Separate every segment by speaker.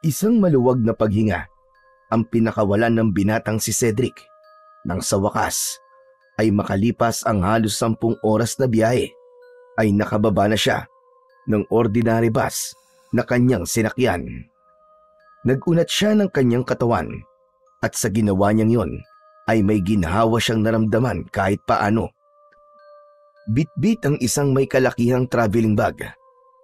Speaker 1: Isang maluwag na paghinga ang pinakawalan ng binatang si Cedric nang sa wakas ay makalipas ang halos 10 oras na biyahe ay nakababa na siya ng ordinary bus na kanyang sinakyan. Nagunat siya ng kanyang katawan at sa ginawa niyang yon ay may ginhawa siyang naramdaman kahit paano. Bitbit ang isang may kalakihang traveling bag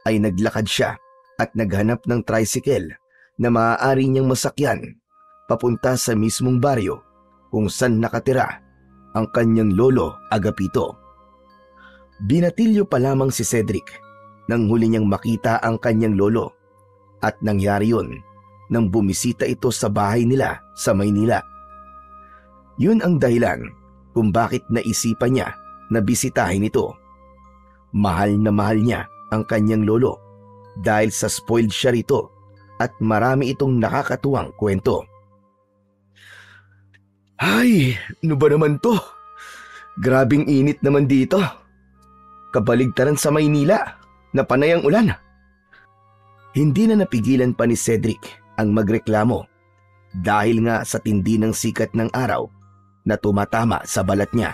Speaker 1: ay naglakad siya at naghanap ng tricycle na maaari niyang masakyan papunta sa mismong baryo kung saan nakatira ang kanyang lolo Agapito. Binatilyo pa lamang si Cedric nang huli niyang makita ang kanyang lolo at nangyari yun nang bumisita ito sa bahay nila sa Maynila. Yun ang dahilan kung bakit naisipan niya na bisitahin ito. Mahal na mahal niya ang kanyang lolo dahil sa spoiled siya rito at marami itong nakakatuwang kwento. Ay, ano ba naman to? Grabing init naman dito. Kabaligtaran sa Maynila na panay ang ulan. Hindi na napigilan pa ni Cedric ang magreklamo dahil nga sa tindi ng sikat ng araw na tumatama sa balat niya.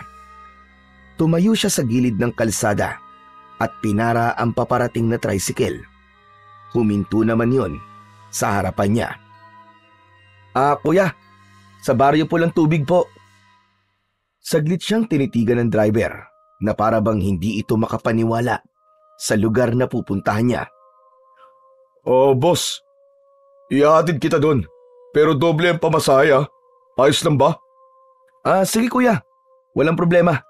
Speaker 1: Tumayo siya sa gilid ng kalsada at pinara ang paparating na tricycle. Huminto naman yon sa harapan niya. Kuya, sa baryo po lang tubig po. Saglit siyang tinitigan ng driver na para bang hindi ito makapaniwala sa lugar na pupuntahan niya.
Speaker 2: Boss, ihahatid kita doon. Pero doble ang pamasaya. Ayos lang ba?
Speaker 1: Sige kuya, walang problema.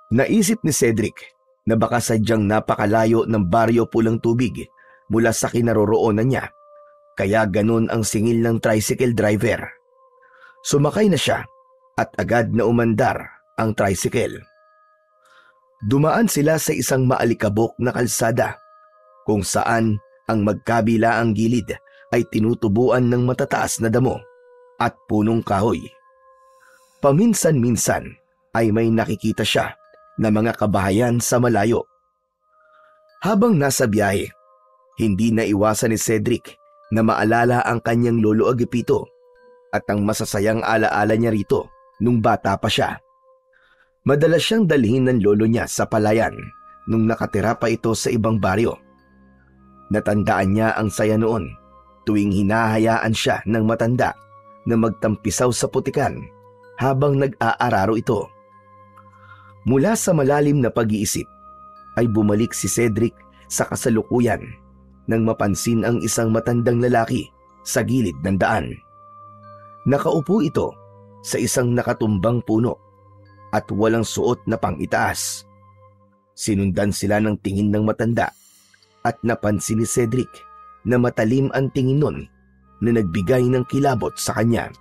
Speaker 1: Naisip ni Cedric na baka sadyang napakalayo ng baryo pulang tubig mula sa kinaroroonan niya, kaya ganun ang singil ng tricycle driver. Sumakay na siya at agad na umandar ang tricycle. Dumaan sila sa isang maalikabok na kalsada kung saan ang magkabilaang gilid ay tinutubuan ng matataas na damo at punong kahoy. Paminsan-minsan ay may nakikita siya na mga kabahayan sa malayo. Habang nasa biyahe, hindi naiwasan ni Cedric na maalala ang kanyang lolo Agapito at ang masasayang alaala niya rito nung bata pa siya. Madalas siyang dalhin ng lolo niya sa palayan nung nakatira pa ito sa ibang baryo. Natandaan niya ang saya noon tuwing hinahayaan siya ng matanda na magtampisaw sa putikan habang nag-aararo ito. Mula sa malalim na pag-iisip ay bumalik si Cedric sa kasalukuyan nang mapansin ang isang matandang lalaki sa gilid ng daan. Nakaupo ito sa isang nakatumbang puno at walang suot na pang-itaas. Sinundan sila ng tingin ng matanda at napansin ni Cedric na matalim ang tingin nun na nagbigay ng kilabot sa kanya.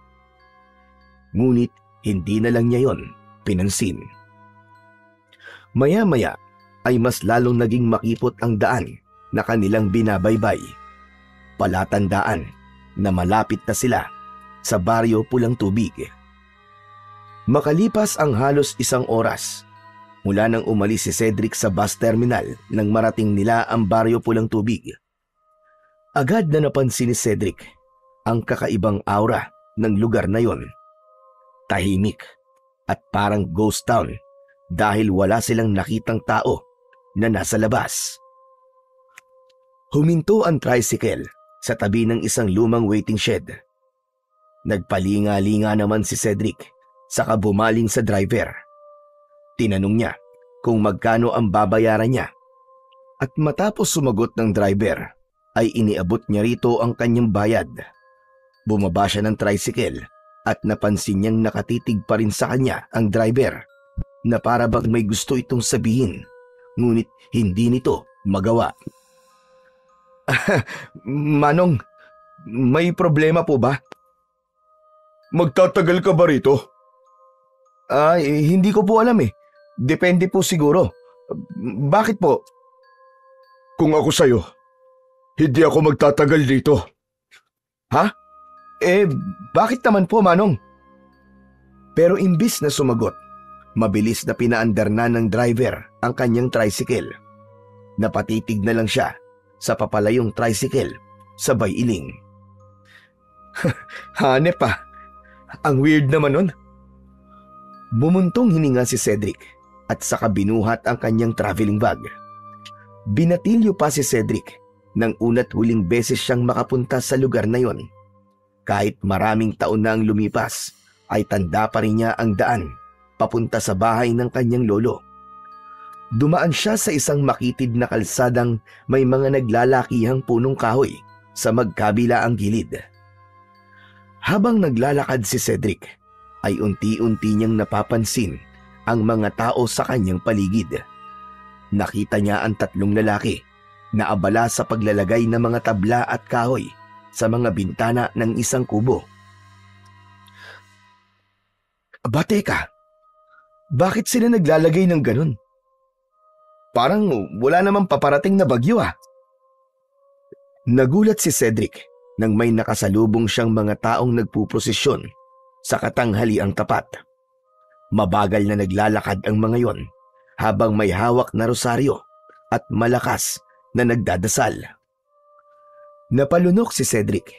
Speaker 1: Ngunit hindi na lang niya yon pinansin. Maya-maya ay mas lalong naging makipot ang daan na kanilang binabaybay. Palatandaan na malapit na sila sa baryo pulang tubig. Makalipas ang halos 1 oras mula nang umalis si Cedric sa bus terminal nang marating nila ang baryo pulang tubig. Agad na napansin ni Cedric ang kakaibang aura ng lugar na yon. Tahimik at parang ghost town dahil wala silang nakitang tao na nasa labas. Huminto ang tricycle sa tabi ng isang lumang waiting shed. Nagpalinga-linga naman si Cedric saka bumaling sa driver. Tinanong niya kung magkano ang babayaran niya at matapos sumagot ng driver ay iniabot niya rito ang kanyang bayad. Bumaba siya ng tricycle at napansin niyang nakatitig pa rin sa kanya ang driver na para bang may gusto itong sabihin ngunit hindi nito magawa. Manong, may problema po ba?
Speaker 2: Magtatagal ka ba rito?
Speaker 1: Hindi ko po alam eh. Depende po siguro. Bakit po?
Speaker 2: Kung ako sa'yo, hindi ako magtatagal dito.
Speaker 1: Ha? Bakit naman po, Manong? Pero imbis na sumagot, mabilis na pinaandar na ng driver ang kanyang tricycle. Napatitig na lang siya sa papalayong tricycle sabay iling. Hanep pa. Ang weird naman nun. Bumuntong hininga si Cedric at saka binuhat ang kanyang traveling bag. Binatilyo pa si Cedric nang una't huling beses siyang makapunta sa lugar na yon. Kahit maraming taon na ang lumipas, ay tanda pa rin niya ang daan papunta sa bahay ng kanyang lolo. Dumaan siya sa isang makitid na kalsadang may mga naglalakihang punong kahoy sa magkabilaang gilid. Habang naglalakad si Cedric, ay unti-unti niyang napapansin ang mga tao sa kanyang paligid. Nakita niya ang 3 lalaki na abala sa paglalagay ng mga tabla at kahoy sa mga bintana ng isang kubo. Aba teka, bakit sila naglalagay ng ganun? Parang wala namang paparating na bagyo ah. Nagulat si Cedric nang may nakasalubong siyang mga taong nagpuprosesyon sa katanghaliang tapat. Mabagal na naglalakad ang mga yon habang may hawak na rosaryo at malakas na nagdadasal. Napalunok si Cedric.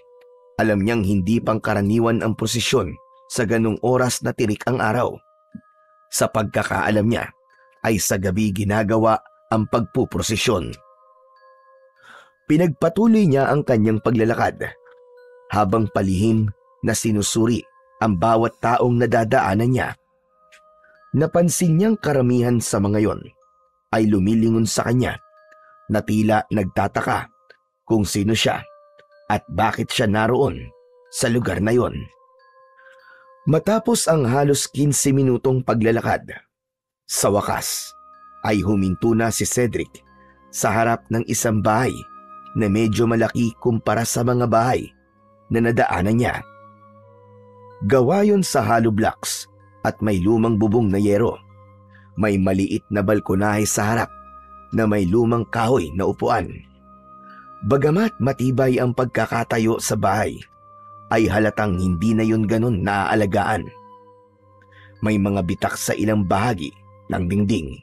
Speaker 1: Alam niyang hindi pangkaraniwan ang prosesyon sa ganung oras na tirik ang araw. Sa pagkakaalam niya ay sa gabi ginagawa ang pagpuprosesyon. Pinagpatuloy niya ang kanyang paglalakad habang palihim na sinusuri ang bawat taong nadadaanan niya. Napansin niyang karamihan sa mga yon ay lumilingon sa kanya na tila nagtataka kung sino siya at bakit siya naroon sa lugar na yon. Matapos ang halos 15 minutong paglalakad, sa wakas ay huminto na si Cedric sa harap ng isang bahay na medyo malaki kumpara sa mga bahay na nadaanan niya. Gawa yon sa hollow blocks at may lumang bubong na yero. May maliit na balkonahe sa harap na may lumang kahoy na upuan. Bagamat matibay ang pagkakatayo sa bahay, ay halatang hindi na yun ganun naaalagaan. May mga bitak sa ilang bahagi ng dingding.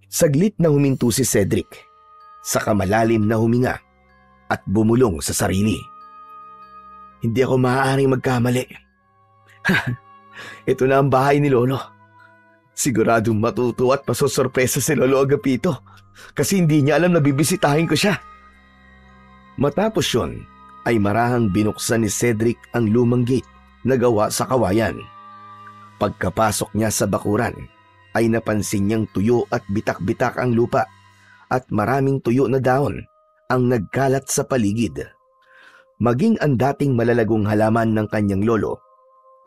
Speaker 1: Saglit na huminto si Cedric, saka malalim na huminga at bumulong sa sarili. Hindi ako maaaring magkamali. Ito na ang bahay ni Lolo. Siguradong matutuwa at masosorpresa si Lolo Agapito kasi hindi niya alam na bibisitahin ko siya. Matapos yun, ay marahang binuksan ni Cedric ang lumang gate na gawa sa kawayan. Pagkapasok niya sa bakuran, ay napansin niyang tuyo at bitak-bitak ang lupa at maraming tuyo na dahon ang nagkalat sa paligid. Maging ang dating malalagong halaman ng kanyang lolo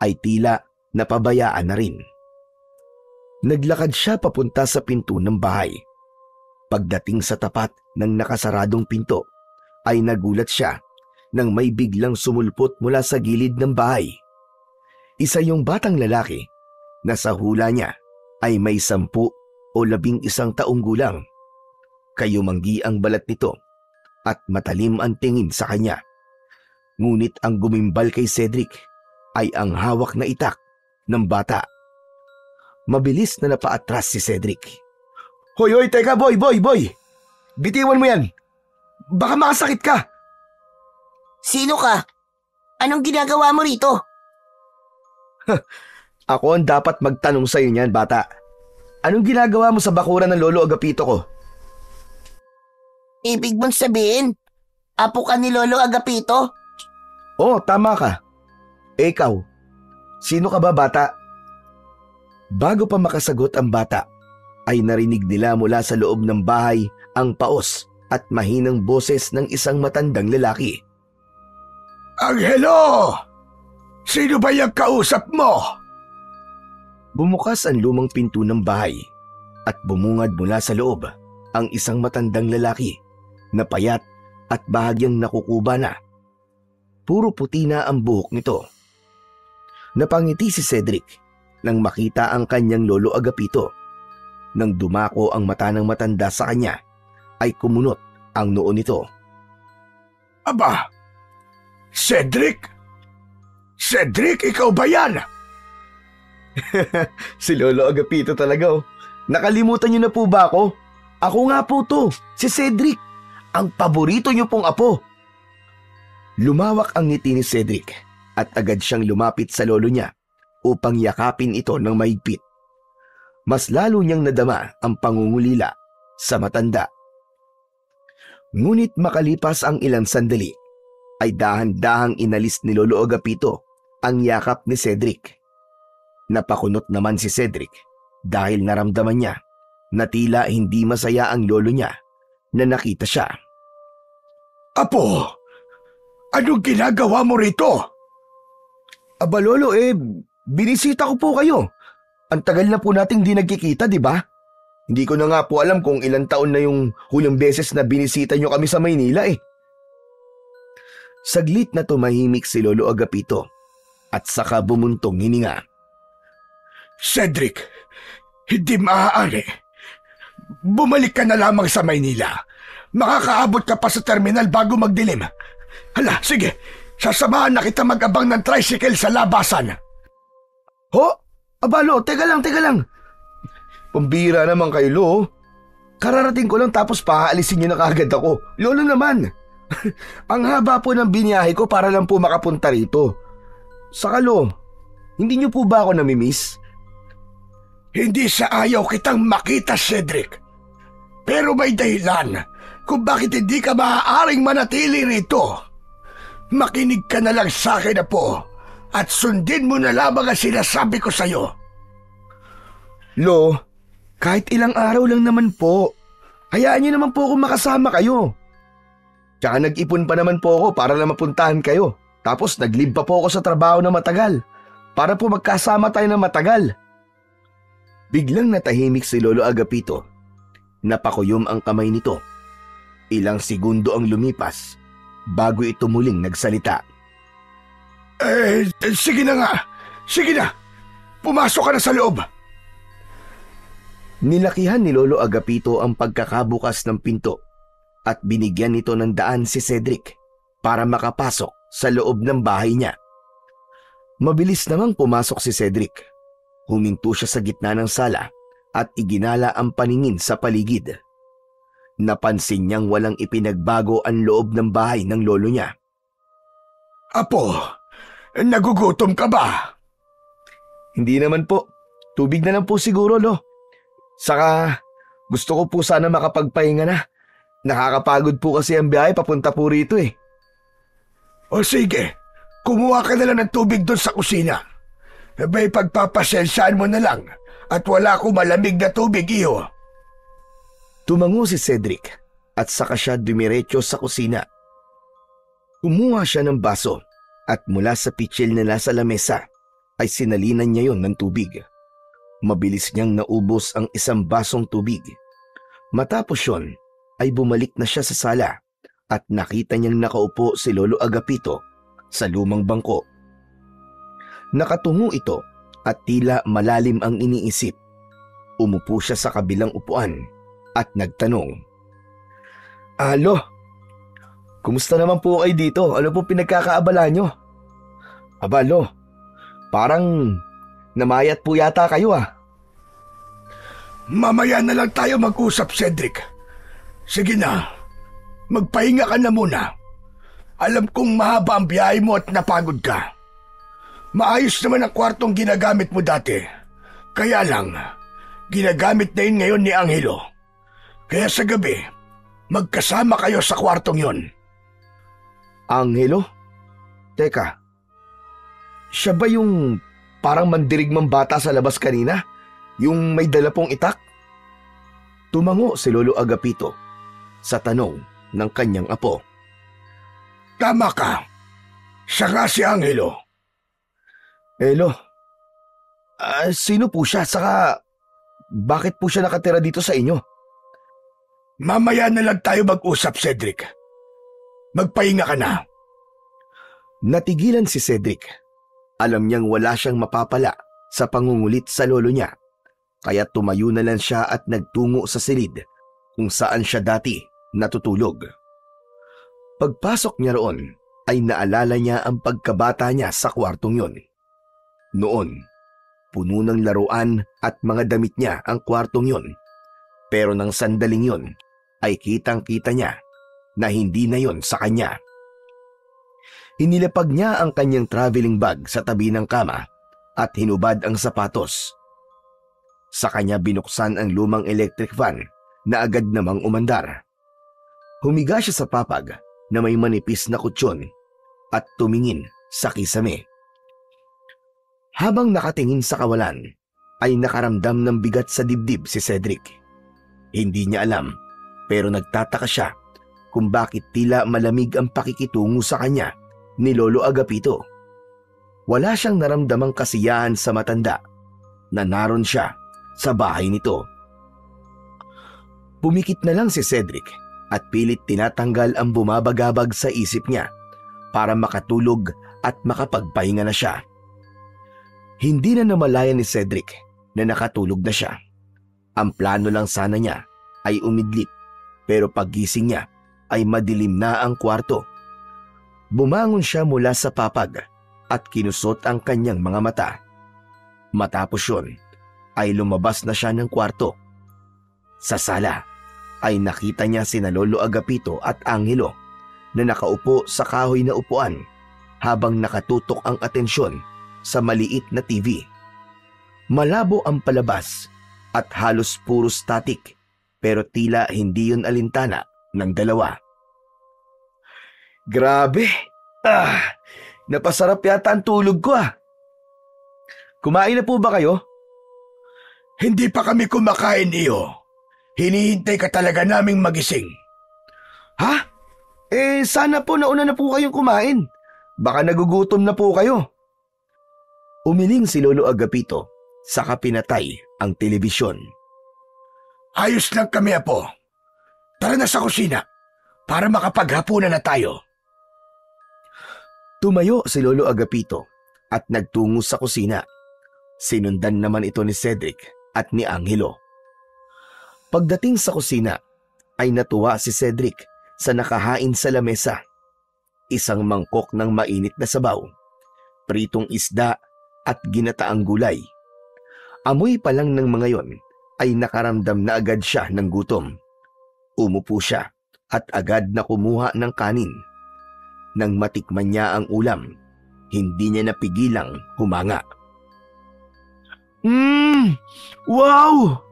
Speaker 1: ay tila napabayaan na rin. Naglakad siya papunta sa pinto ng bahay. Pagdating sa tapat ng nakasaradong pinto, ay nagulat siya nang may biglang sumulpot mula sa gilid ng bahay. Isa yung batang lalaki na sa hula niya ay may 10 o 11 taong gulang. Kayumanggi ang balat nito at matalim ang tingin sa kanya. Ngunit ang gumimbal kay Cedric ay ang hawak na itak ng bata. Mabilis na napaatras si Cedric. Hoy, teka boy! Bitiwan mo yan! Baka makasakit ka!
Speaker 3: Sino ka? Anong ginagawa mo rito?
Speaker 1: Ako ang dapat magtanong sa iyo niyan, bata. Anong ginagawa mo sa bakuran ng Lolo Agapito ko?
Speaker 3: Ibig mong sabihin, apo ka ni Lolo Agapito?
Speaker 1: Oo, tama ka. Ikaw, sino ka ba, bata? Bago pa makasagot ang bata, ay narinig nila mula sa loob ng bahay ang paos at mahinang boses ng isang matandang lalaki.
Speaker 2: Angelo! Sino ba yung kausap mo?
Speaker 1: Bumukas ang lumang pinto ng bahay at bumungad mula sa loob ang isang matandang lalaki na payat at bahagyang nakukuba na. Puro puti na ang buhok nito. Napangiti si Cedric nang makita ang kanyang Lolo Agapito. Nang dumako ang mata ng matanda sa kanya, ay kumunot ang noo nito.
Speaker 2: Aba, Cedric? Cedric, ikaw ba yan?
Speaker 1: Si Lolo Agapito talaga oh. Nakalimutan niyo na po ba ako? Ako nga po to, si Cedric. Ang paborito niyo pong apo. Lumawak ang ngiti ni Cedric at agad siyang lumapit sa lolo niya upang yakapin ito ng mahigpit. Mas lalo niyang nadama ang pangungulila sa matanda. Ngunit makalipas ang ilang sandali, ay dahan-dahang inalis ni Lolo Agapito ang yakap ni Cedric. Napakunot naman si Cedric dahil naramdaman niya na tila hindi masaya ang lolo niya na nakita siya.
Speaker 2: Apo, anong ginagawa mo rito?
Speaker 1: Aba lolo, binisita ko po kayo. Ang tagal na po nating di nagkikita, di ba? Hindi ko na nga po alam kung ilang taon na yung huling beses na binisita nyo kami sa Maynila Saglit na tumahimik si Lolo Agapito at saka bumuntong hininga.
Speaker 2: Cedric, hindi maaari. Bumalik ka na lamang sa Maynila. Makakaabot ka pa sa terminal bago magdilim. Hala, sige, sasamahan na kita mag-abang ng tricycle sa labasan.
Speaker 1: Ho? Abalo, teka lang. Pambira naman kayo, Lo. Kararating ko lang tapos paalisin niyo na kaagad ako. Lolo naman. Ang haba po ng biniyahe ko para lang po makapunta rito. Saka Lo, hindi niyo po ba ako namimiss?
Speaker 2: Hindi sa ayaw kitang makita, Cedric. Pero may dahilan kung bakit hindi ka maaaring manatili rito. Makinig ka na lang sa akin, Apo, at sundin mo na lamang ang sinasabi ko sa'yo.
Speaker 1: Lo, kahit ilang araw lang naman po. Hayaan niyo naman po kung makasama kayo. Tsaka nag-ipon pa naman po ako para lang mapuntahan kayo. Tapos nag-leave pa po ako sa trabaho na matagal para po magkasama tayo na matagal. Biglang natahimik si Lolo Agapito. Napakuyom ang kamay nito. Ilang segundo ang lumipas bago ito muling nagsalita.
Speaker 2: Sige na nga. Sige na. Pumasok ka na sa loob.
Speaker 1: Nilakihan ni Lolo Agapito ang pagkakabukas ng pinto at binigyan nito ng daan si Cedric para makapasok sa loob ng bahay niya. Mabilis namang pumasok si Cedric. Huminto siya sa gitna ng sala at iginala ang paningin sa paligid. Napansin niyang walang ipinagbago ang loob ng bahay ng lolo niya.
Speaker 2: Apo, nagugutom ka ba?
Speaker 1: Hindi naman po. Tubig na lang po siguro, Lo. Saka gusto ko po sana makapagpahinga na. Nakakapagod po kasi ang biyahe papunta po rito
Speaker 2: O sige, kumuha ka na lang ng tubig doon sa kusina. May pagpapasensyahan mo na lang at wala akong malamig na tubig, iho.
Speaker 1: Tumango si Cedric at saka siya dumiretso sa kusina. Kumuha siya ng baso at mula sa pitsil na nasa lamesa ay sinalinan niya yon ng tubig. Mabilis niyang naubos ang isang basong tubig. Matapos yon ay bumalik na siya sa sala at nakita niyang nakaupo si Lolo Agapito sa lumang bangko. Nakatungo ito at tila malalim ang iniisip. Umupo siya sa kabilang upuan at nagtanong. Lo, kumusta naman po kayo dito? Ano po pinagkakaabala nyo? Aba, Lo, parang namayat po yata kayo
Speaker 2: Mamaya na lang tayo mag-usap, Cedric. Sige na, magpahinga ka na muna. Alam kong mahaba ang biyahe mo at napagod ka. Maayos naman ang kwartong ginagamit mo dati. Kaya lang, ginagamit na yun ngayon ni Angelo. Kaya sa gabi, magkasama kayo sa kwartong yon.
Speaker 1: Angelo? Teka, siya ba yung parang mandirigmang bata sa labas kanina? Yung may dala pong itak? Tumango si Lolo Agapito sa tanong ng kanyang apo.
Speaker 2: Tama ka. Siya nga si Angelo.
Speaker 1: Lo, sino po siya? Saka bakit po siya nakatira dito sa inyo?
Speaker 2: Mamaya na lang tayo mag-usap, Cedric. Magpahinga ka na.
Speaker 1: Natigilan si Cedric. Alam niyang wala siyang mapapala sa pangungulit sa lolo niya. Kaya tumayo na lang siya at nagtungo sa silid kung saan siya dati natutulog. Pagpasok niya roon ay naalala niya ang pagkabata niya sa kwartong yon. Noon, puno ng laruan at mga damit niya ang kwartong yon. Pero nang sandaling yon ay kitang-kita niya na hindi na yon sa kanya. Inilapag niya ang kanyang traveling bag sa tabi ng kama at hinubad ang sapatos. Sa kanya binuksan ang lumang electric fan na agad namang umandar. Humiga siya sa papag na may manipis na kutsyon at tumingin sa kisame. Habang nakatingin sa kawalan, ay nakaramdam ng bigat sa dibdib si Cedric. Hindi niya alam, pero nagtataka siya kung bakit tila malamig ang pakikitungo sa kanya ni Lolo Agapito. Wala siyang naramdamang kasiyahan sa matanda na naroon siya sa bahay nito. Pumikit na lang si Cedric at pilit tinatanggal ang bumabagabag sa isip niya para makatulog at makapagpahinga na siya. Hindi na namalayan ni Cedric na nakatulog na siya. Ang plano lang sana niya ay umidlip, pero paggising niya ay madilim na ang kwarto. Bumangon siya mula sa papag at kinusot ang kanyang mga mata. Matapos yun, ay lumabas na siya ng kwarto. Sa sala ay nakita niya sina Lolo Agapito at Angelo na nakaupo sa kahoy na upuan habang nakatutok ang atensyon sa maliit na TV. Malabo ang palabas at halos puro static, pero tila hindi yun alintana ng dalawa. Grabe! Napasarap yata ang tulog ko Kumain na po ba kayo?
Speaker 2: Hindi pa kami kumakain, iyo. Hinihintay ka talaga naming magising.
Speaker 1: Ha? Sana po nauna na po kayong kumain. Baka nagugutom na po kayo. Umiling si Lolo Agapito, saka pinatay ang telebisyon.
Speaker 2: Ayos lang kami, apo. Tara na sa kusina para makapaghapunan na tayo.
Speaker 1: Tumayo si Lolo Agapito at nagtungo sa kusina. Sinundan naman ito ni Cedric at ni Angelo. Pagdating sa kusina, ay natuwa si Cedric sa nakahain sa lamesa. Isang mangkok ng mainit na sabaw, pritong isda at ginataang gulay. Amoy pa lang ng mga yon ay nakaramdam na agad siya ng gutom. Umupo siya at agad na kumuha ng kanin. Nang matikman niya ang ulam, hindi niya napigilang humanga. Wow!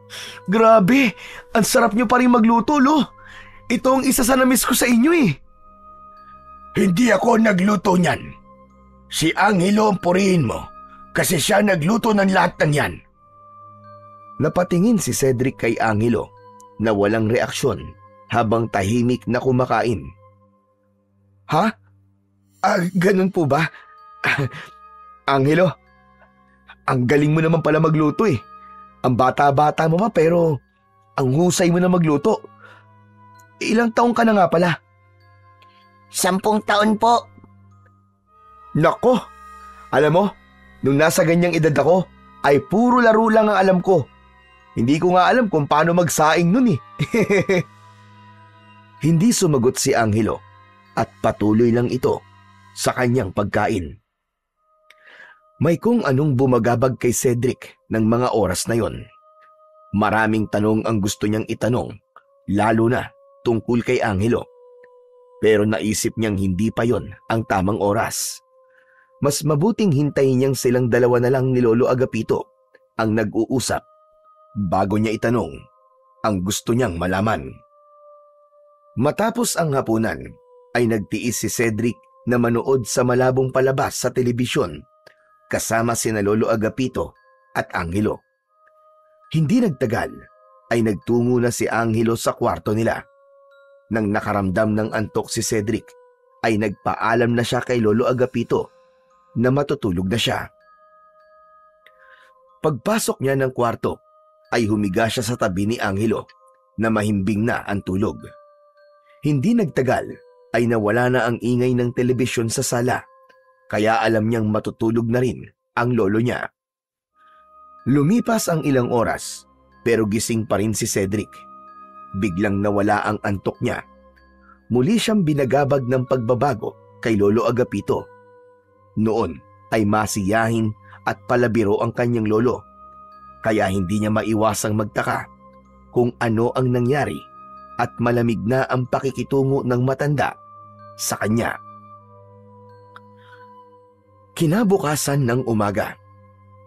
Speaker 1: Grabe! Ang sarap niyo pa rin magluto, Lo. Ito ang isa sa namiss ko sa inyo
Speaker 2: Hindi ako nagluto niyan. Si Angelo ang purihin mo kasi siya nagluto ng lahat ng yan.
Speaker 1: Napatingin si Cedric kay Angelo na walang reaksyon habang tahimik na kumakain. Ha? Ganun po ba? Angelo, ang galing mo naman pala magluto Ang bata-bata mo pa pero ang husay mo na magluto. Ilang taong ka na nga pala?
Speaker 3: 10 taon po.
Speaker 1: Nako, alam mo, nung nasa ganyang edad ako, ay puro laro lang ang alam ko. Hindi ko nga alam kung paano magsaing nun Hindi sumagot si Angelo at patuloy lang ito sa kanyang pagkain. May kung anong bumagabag kay Cedric ng mga oras na yon. Maraming tanong ang gusto niyang itanong, lalo na tungkol kay Angelo. Pero naisip niyang hindi pa yon ang tamang oras. Mas mabuting hintayin niyang silang dalawa na lang ni Lolo Agapito ang nag-uusap bago niya itanong ang gusto niyang malaman. Matapos ang hapunan, ay nagtiis si Cedric na manood sa malabong palabas sa telebisyon kasama sina Lolo Agapito at Angelo. Hindi nagtagal ay nagtungo na si Angelo sa kwarto nila. Nang nakaramdam ng antok si Cedric, ay nagpaalam na siya kay Lolo Agapito na matutulog na siya. Pagpasok niya ng kwarto, ay humiga siya sa tabi ni Angelo na mahimbing na ang tulog. Hindi nagtagal ay nawala na ang ingay ng telebisyon sa sala, kaya alam niyang matutulog na rin ang lolo niya. Lumipas ang ilang oras, pero gising pa rin si Cedric. Biglang nawala ang antok niya. Muli siyang binagabag ng pagbabago kay Lolo Agapito. Noon ay masiyahin at palabiro ang kanyang lolo, kaya hindi niya maiwasang magtaka kung ano ang nangyari at malamig na ang pakikitungo ng matanda sa kanya. Kinabukasan ng umaga,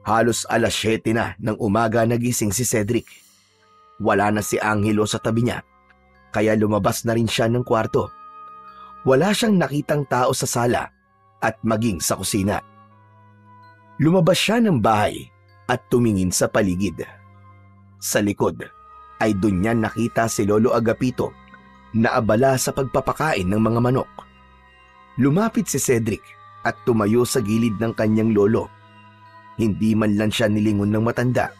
Speaker 1: halos alas 7 na ng umaga nagising si Cedric. Wala na si Angelo sa tabi niya, kaya lumabas na rin siya ng kwarto. Wala siyang nakitang tao sa sala at maging sa kusina. Lumabas siya ng bahay at tumingin sa paligid. Sa likod ay doon niya nakita si Lolo Agapito na abala sa pagpapakain ng mga manok. Lumapit si Cedric at tumayo sa gilid ng kanyang lolo. Hindi man lang siya nilingon ng matanda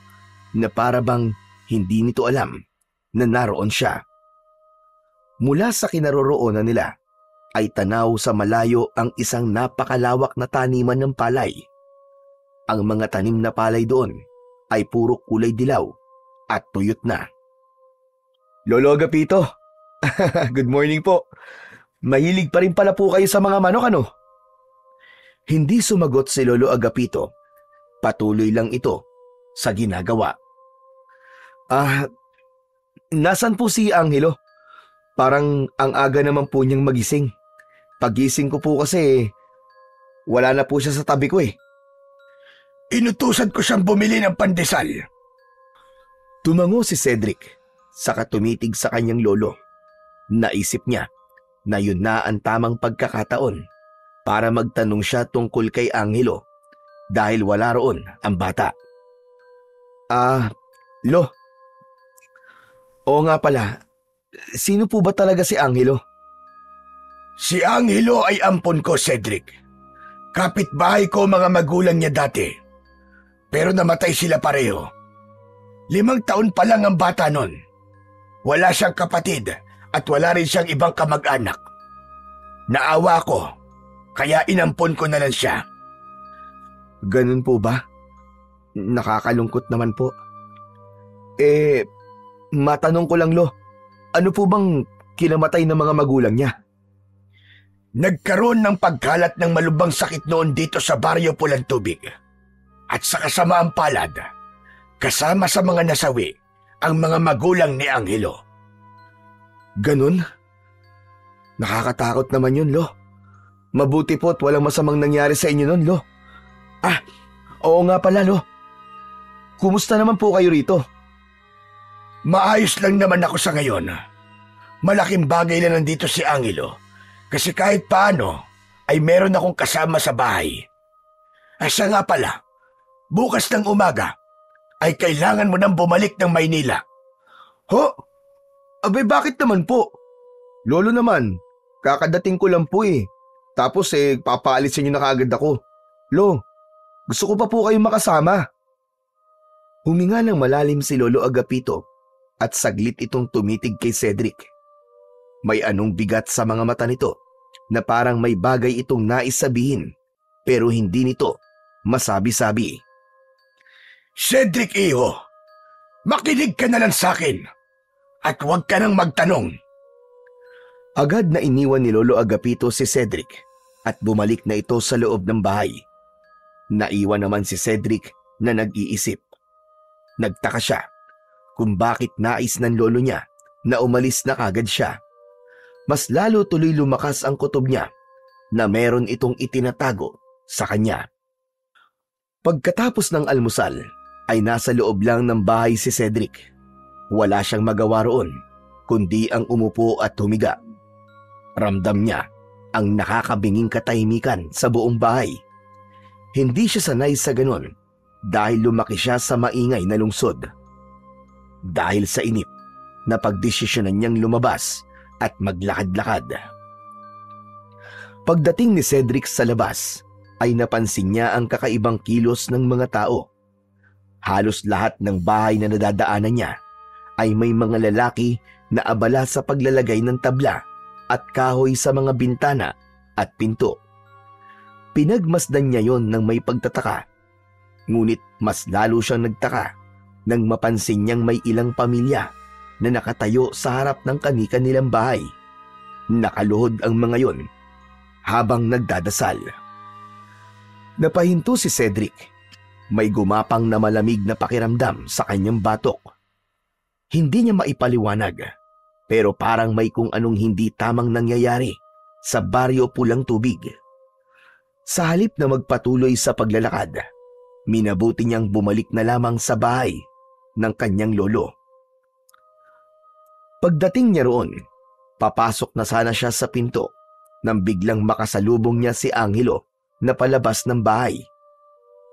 Speaker 1: na para bang hindi nito alam na naroon siya. Mula sa kinaroroonan nila ay tanaw sa malayo ang isang napakalawak na taniman ng palay. Ang mga tanim na palay doon ay puro kulay dilaw at tuyot na. Lolo Agapito, good morning po. Mahilig pa rin pala po kayo sa mga manok, ano? Hindi sumagot si Lolo Agapito. Patuloy lang ito sa ginagawa. Nasan po si Angelo? Parang ang aga naman po niyang magising. Pagising ko po kasi wala na po siya sa tabi ko eh.
Speaker 2: Inutusan ko siyang bumili ng pandesal.
Speaker 1: Tumango si Cedric, saka tumitig sa kanyang lolo. Naisip niya na yun na ang tamang pagkakataon para magtanong siya tungkol kay Angelo dahil wala roon ang bata. Lo. Oo nga pala, sino po ba talaga si Angelo?
Speaker 2: Si Angelo ay ampon ko, Cedric. Kapitbahay ko mga magulang niya dati. Pero namatay sila pareho. 5 taon pa lang ang bata nun. Wala siyang kapatid at wala rin siyang ibang kamag-anak. Naawa ko, kaya inampon ko na lang siya.
Speaker 1: Ganun po ba? Nakakalungkot naman po. Matanong ko lang, Lo. Ano po bang kinamatay ng mga magulang niya?
Speaker 2: Nagkaroon ng pagkalat ng malubhang sakit noon dito sa Baryo Pulang Tubig. At sa kasamaang palad, kasama sa mga nasawi, ang mga magulang ni Angelo.
Speaker 1: Ganun? Nakakatakot naman yun, Lo. Mabuti po't walang masamang nangyari sa inyo nun, Lo. Oo nga pala, Lo. Kumusta naman po kayo rito?
Speaker 2: Maayos lang naman ako sa ngayon. Malaking bagay na nandito si Angelo kasi kahit paano ay meron akong kasama sa bahay. Siya nga pala, bukas ng umaga ay kailangan mo nang bumalik ng Maynila.
Speaker 1: Ho? Abay bakit naman po? Lolo naman, kakadating ko lang po eh. Tapos papaalisin niyo na kaagad ako. Lo, gusto ko pa po kayong makasama. Huminga ng malalim si Lolo Agapito at saglit itong tumitig kay Cedric. May anong bigat sa mga mata nito na parang may bagay itong nais sabihin pero hindi nito masabi-sabi.
Speaker 2: Cedric iho, makinig ka na lang sa akin at huwag ka nang magtanong.
Speaker 1: Agad na iniwan ni Lolo Agapito si Cedric at bumalik na ito sa loob ng bahay. Naiwan naman si Cedric na nag-iisip. Nagtaka siya kung bakit nais ng lolo niya na umalis na kagad siya. Mas lalo tuloy lumakas ang kutob niya na meron itong itinatago sa kanya. Pagkatapos ng almusal ay nasa loob lang ng bahay si Cedric. Wala siyang magawa roon kundi ang umupo at humiga. Ramdam niya ang nakakabinging katahimikan sa buong bahay. Hindi siya sanay sa ganun dahil lumaki siya sa maingay na lungsod. Dahil sa inip, napagdesisyonan niyang lumabas at maglakad-lakad. Pagdating ni Cedric sa labas, ay napansin niya ang kakaibang kilos ng mga tao. Halos lahat ng bahay na nadadaanan niya ay may mga lalaki na abala sa paglalagay ng tabla at kahoy sa mga bintana at pinto. Pinagmasdan niya yon ng may pagtataka. Ngunit mas lalo siyang nagtaka nang mapansin niyang may ilang pamilya na nakatayo sa harap ng kani-kanilang bahay. Nakaluhod ang mga yon habang nagdadasal. Napahinto si Cedric. May gumapang na malamig na pakiramdam sa kanyang batok. Hindi niya maipaliwanag, pero parang may kung anong hindi tamang nangyayari sa Baryo Pulang Tubig. Sa halip na magpatuloy sa paglalakad, minabuti niyang bumalik na lamang sa bahay ng kanyang lolo. Pagdating niya roon, papasok na sana siya sa pinto nang biglang makasalubong niya si Angelo na palabas ng bahay.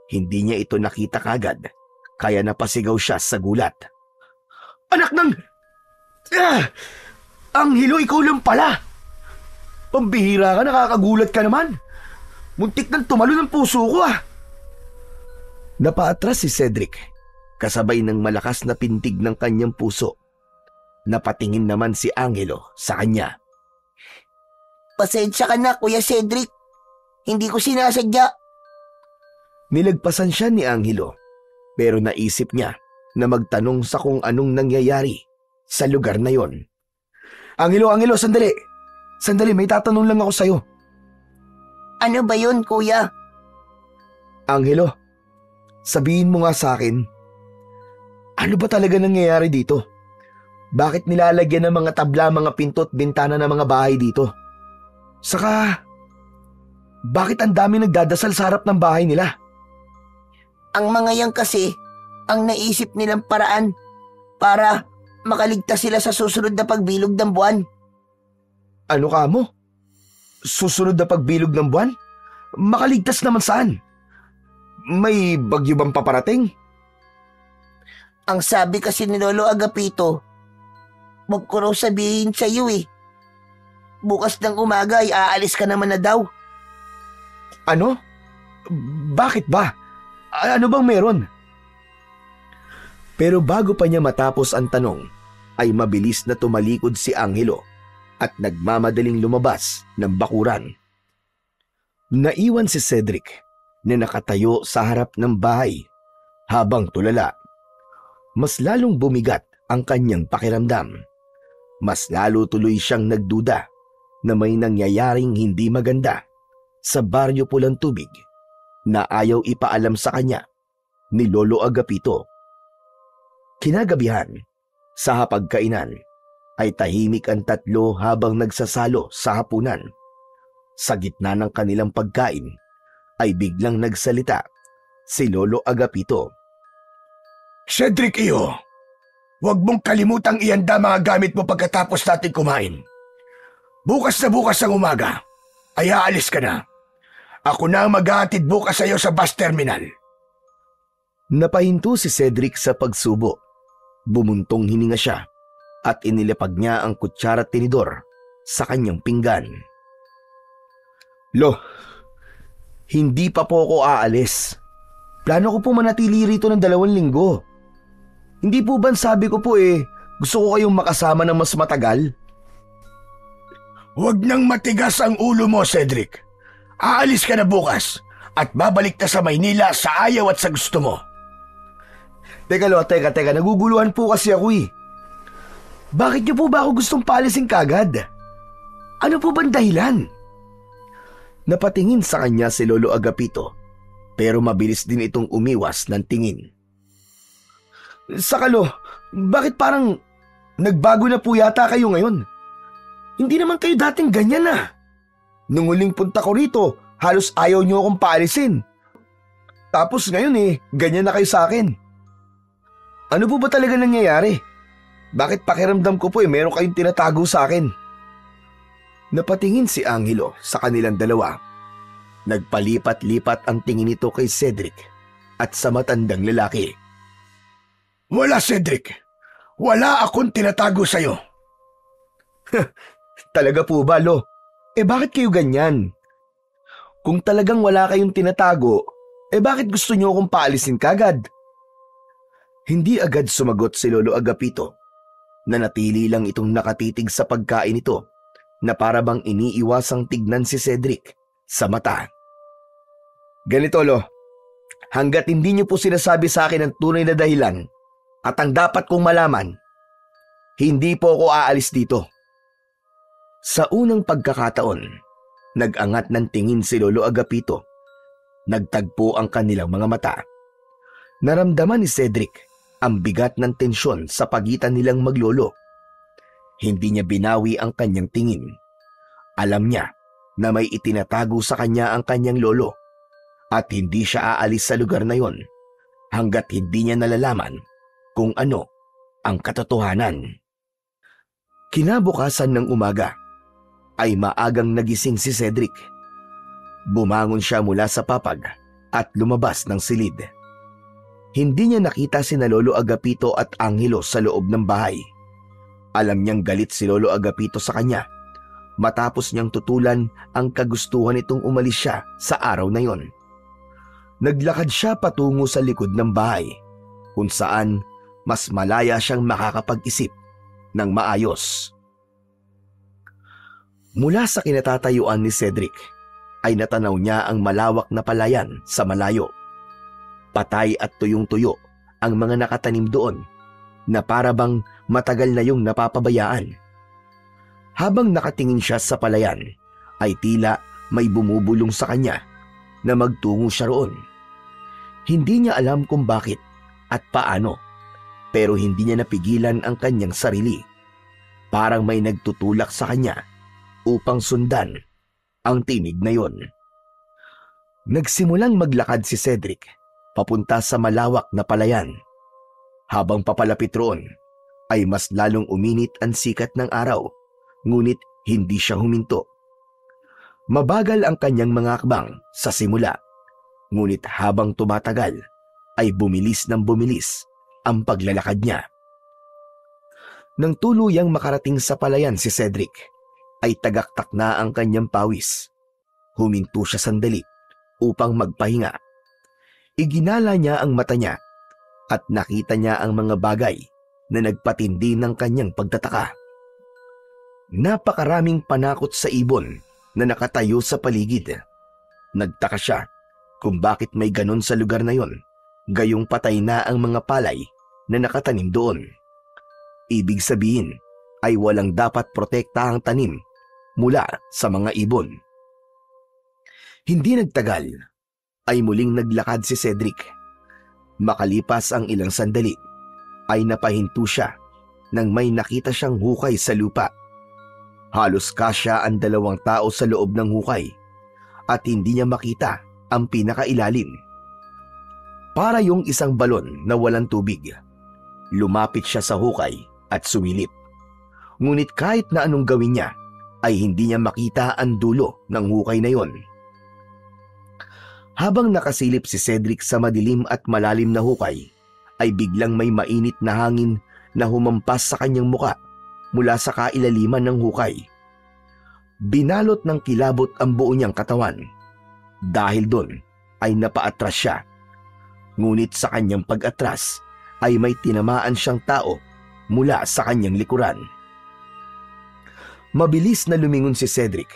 Speaker 1: Hindi niya ito nakita kagad, kaya napasigaw siya sa gulat.
Speaker 2: Anak ng... Angelo, ikaw lang pala! Pambihira ka, nakakagulat ka naman. Muntik nang tumalo ng puso ko ah.
Speaker 1: Napaatras si Cedric, kasabay ng malakas na pintig ng kanyang puso. Napatingin naman si Angelo sa kanya.
Speaker 3: Pasensya ka na, Kuya Cedric. Hindi ko sinasadya.
Speaker 1: Nilagpasan siya ni Angelo, pero naisip niya na magtanong sa kung anong nangyayari sa lugar na yon.
Speaker 2: Angelo, sandali! Sandali, may tatanong lang ako sa'yo.
Speaker 3: Ano ba yun, Kuya?
Speaker 1: Angelo, sabihin mo nga sa akin, ano ba talaga nangyayari dito? Bakit nilalagyan ng mga tabla, mga pinto at bintana ng mga bahay dito? Saka, bakit ang dami nagdadasal sa harap ng bahay nila?
Speaker 3: Ang mga yan kasi, ang naisip nilang paraan para makaligtas sila sa susunod na pagbilog ng buwan.
Speaker 1: Ano ka mo? Susunod na pagbilog ng buwan? Makaligtas naman saan? May bagyo bang paparating?
Speaker 3: Ang sabi kasi ni Lolo Agapito, wag ko raw sabihin sa iyo eh. Bukas ng umaga ay aalis ka naman na daw.
Speaker 1: Ano? Bakit ba? Ano bang meron? Pero bago pa niya matapos ang tanong, ay mabilis na tumalikod si Angelo at nagmamadaling lumabas ng bakuran. Naiwan si Cedric na nakatayo sa harap ng bahay habang tulala. Mas lalong bumigat ang kanyang pakiramdam. Mas lalo tuloy siyang nagduda na may nangyayaring hindi maganda sa Baryo Pulang Tubig na ayaw ipaalam sa kanya ni Lolo Agapito. Kinagabihan, sa hapagkainan, ay tahimik ang tatlo habang nagsasalo sa hapunan. Sa gitna ng kanilang pagkain, ay biglang nagsalita si Lolo Agapito.
Speaker 2: Cedric iyo, huwag mong kalimutang ihanda mga gamit mo pagkatapos natin kumain. Bukas ang umaga, ay aalis ka na. Ako na ang maghahatid bukas sa iyo sa bus terminal.
Speaker 1: Napahinto si Cedric sa pagsubo. Bumuntong hininga siya at inilapag niya ang kutsara at tinidor sa kanyang pinggan. Lo, hindi pa po ako aalis. Plano ko po manatili rito ng 2 linggo. Hindi po ba sabi ko po gusto ko kayong makasama ng mas matagal?
Speaker 2: Huwag nang matigas ang ulo mo, Cedric. Aalis ka na bukas at babalik na sa Maynila sa ayaw at sa gusto mo.
Speaker 1: Teka, naguguluhan po kasi ako eh. Bakit niyo po ba ako gustong paalisin kagad? Ano po bang dahilan? Napatingin sa kanya si Lolo Agapito, pero mabilis din itong umiwas ng tingin. Sakalo, bakit parang nagbago na po yata kayo ngayon? Hindi naman kayo dating ganyan na. Nung huling punta ko rito, halos ayaw niyo akong paalisin. Tapos ngayon ganyan na kayo sa akin. Ano po ba talaga nangyayari? Bakit pakiramdam ko po meron kayong tinatago sa akin? Napatingin si Angelo sa kanilang dalawa. Nagpalipat-lipat ang tingin nito kay Cedric at sa matandang lalaki.
Speaker 2: Wala, Cedric. Wala akong tinatago sa'yo.
Speaker 1: Talaga po ba, Lo? Bakit kayo ganyan? Kung talagang wala kayong tinatago, bakit gusto niyo akong paalisin kagad? Hindi agad sumagot si Lolo Agapito. Nanatili lang itong nakatitig sa pagkain nito na para bang iniiwasang tignan si Cedric sa mata. Ganito, Lo. Hanggat hindi niyo po sinasabi sa akin ang tunay na dahilan at ang dapat kong malaman, hindi po ako aalis dito. Sa unang pagkakataon, nag-angat ng tingin si Lolo Agapito. Nagtagpo ang kanilang mga mata. Naramdaman ni Cedric ang bigat ng tensyon sa pagitan nilang maglolo. Hindi niya binawi ang kanyang tingin. Alam niya na may itinatago sa kanya ang kanyang lolo at hindi siya aalis sa lugar na yon hanggat hindi niya nalalaman kung ano ang katotohanan. Kinabukasan ng umaga ay maagang nagising si Cedric. Bumangon siya mula sa papag at lumabas ng silid. Hindi niya nakita sina Lolo Agapito at Angelo sa loob ng bahay. Alam niyang galit si Lolo Agapito sa kanya matapos niyang tutulan ang kagustuhan nitong umalis siya sa araw na yon. Naglakad siya patungo sa likod ng bahay kung saan mas malaya siyang makakapag-isip ng maayos. Mula sa kinatatayuan ni Cedric ay natanaw niya ang malawak na palayan sa malayo. Patay at tuyong-tuyo ang mga nakatanim doon na para bang matagal na yung napapabayaan. Habang nakatingin siya sa palayan ay tila may bumubulong sa kanya na magtungo siya roon. Hindi niya alam kung bakit at paano, pero hindi niya napigilan ang kanyang sarili. Parang may nagtutulak sa kanya upang sundan ang tinig na yon. Nagsimulang maglakad si Cedric papunta sa malawak na palayan. Habang papalapit roon ay mas lalong uminit ang sikat ng araw, ngunit hindi siya huminto. Mabagal ang kanyang mga akbang sa simula, ngunit habang tumatagal ay bumilis ng bumilis ang paglalakad niya. Nang tuluyang makarating sa palayan si Cedric, ay tagaktak na ang kanyang pawis. Huminto siya sandali upang magpahinga. Iginala niya ang mata niya at nakita niya ang mga bagay na nagpatindi ng kanyang pagtataka. Napakaraming panakot sa ibon na nakatayo sa paligid. Nagtaka siya kung bakit may ganon sa lugar na yon, gayong patay na ang mga palay na nakatanim doon. Ibig sabihin ay walang dapat protektahang tanim mula sa mga ibon. Hindi nagtagal ay muling naglakad si Cedric. Makalipas ang ilang sandali ay napahinto siya nang may nakita siyang hukay sa lupa. Halos kasya ang 2 tao sa loob ng hukay at hindi niya makita ang pinakailalim. Para yung isang balon na walang tubig. Lumapit siya sa hukay at sumilip. Ngunit kahit na anong gawin niya ay hindi niya makita ang dulo ng hukay na yon. Habang nakasilip si Cedric sa madilim at malalim na hukay, ay biglang may mainit na hangin na humampas sa kanyang muka mula sa kailaliman ng hukay. Binalot ng kilabot ang buo niyang katawan. Dahil doon ay napaatras siya. Ngunit sa kanyang pag-atras ay may tinamaan siyang tao mula sa kanyang likuran. Mabilis na lumingon si Cedric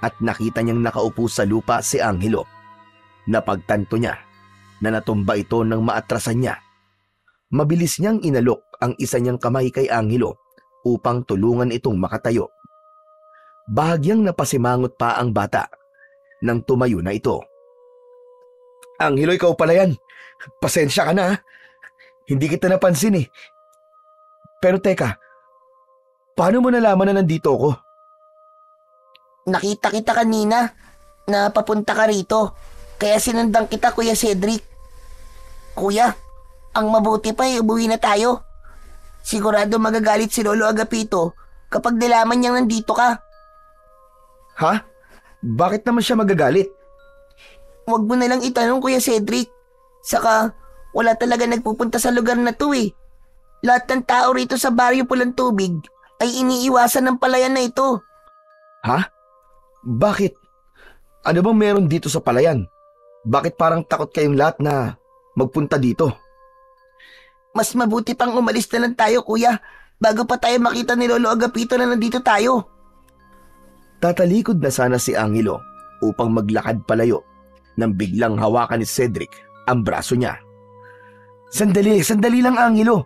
Speaker 1: at nakita niyang nakaupo sa lupa si Angelo. Napagtanto niya na natumba ito ng maatrasan niya. Mabilis niyang inalok ang isa niyang kamay kay Angelo upang tulungan itong makatayo. Bahagyang napasimangot pa ang bata nang tumayo na ito. Angelo, ikaw pala yan. Pasensya ka na ha. Hindi kita napansin eh. Pero teka, paano mo nalaman na nandito ako?
Speaker 3: Nakita kita kanina na papunta ka rito. Kaya sinundan kita, Kuya Cedric. Kuya, ang mabuti pa ay umuwi na tayo. Sigurado magagalit si Lolo Agapito kapag nalaman niyang nandito ka.
Speaker 1: Ha? Bakit naman siya magagalit?
Speaker 3: Huwag mo na lang itanong, Kuya Cedric. Saka, wala talaga nagpupunta sa lugar na to eh. Lahat ng tao rito sa Baryo Pulang Tubig ay iniiwasan ng palayan na ito.
Speaker 1: Ha? Bakit? Ano bang meron dito sa palayan? Bakit parang takot kayong lahat na magpunta dito?
Speaker 3: Mas mabuti pang umalis na lang tayo, Kuya, bago pa tayo makita ni Lolo Agapito na nandito tayo.
Speaker 1: Tatalikod na sana si Angelo upang maglakad palayo nang biglang hawakan ni Cedric ang braso niya. Sandali lang, Angelo.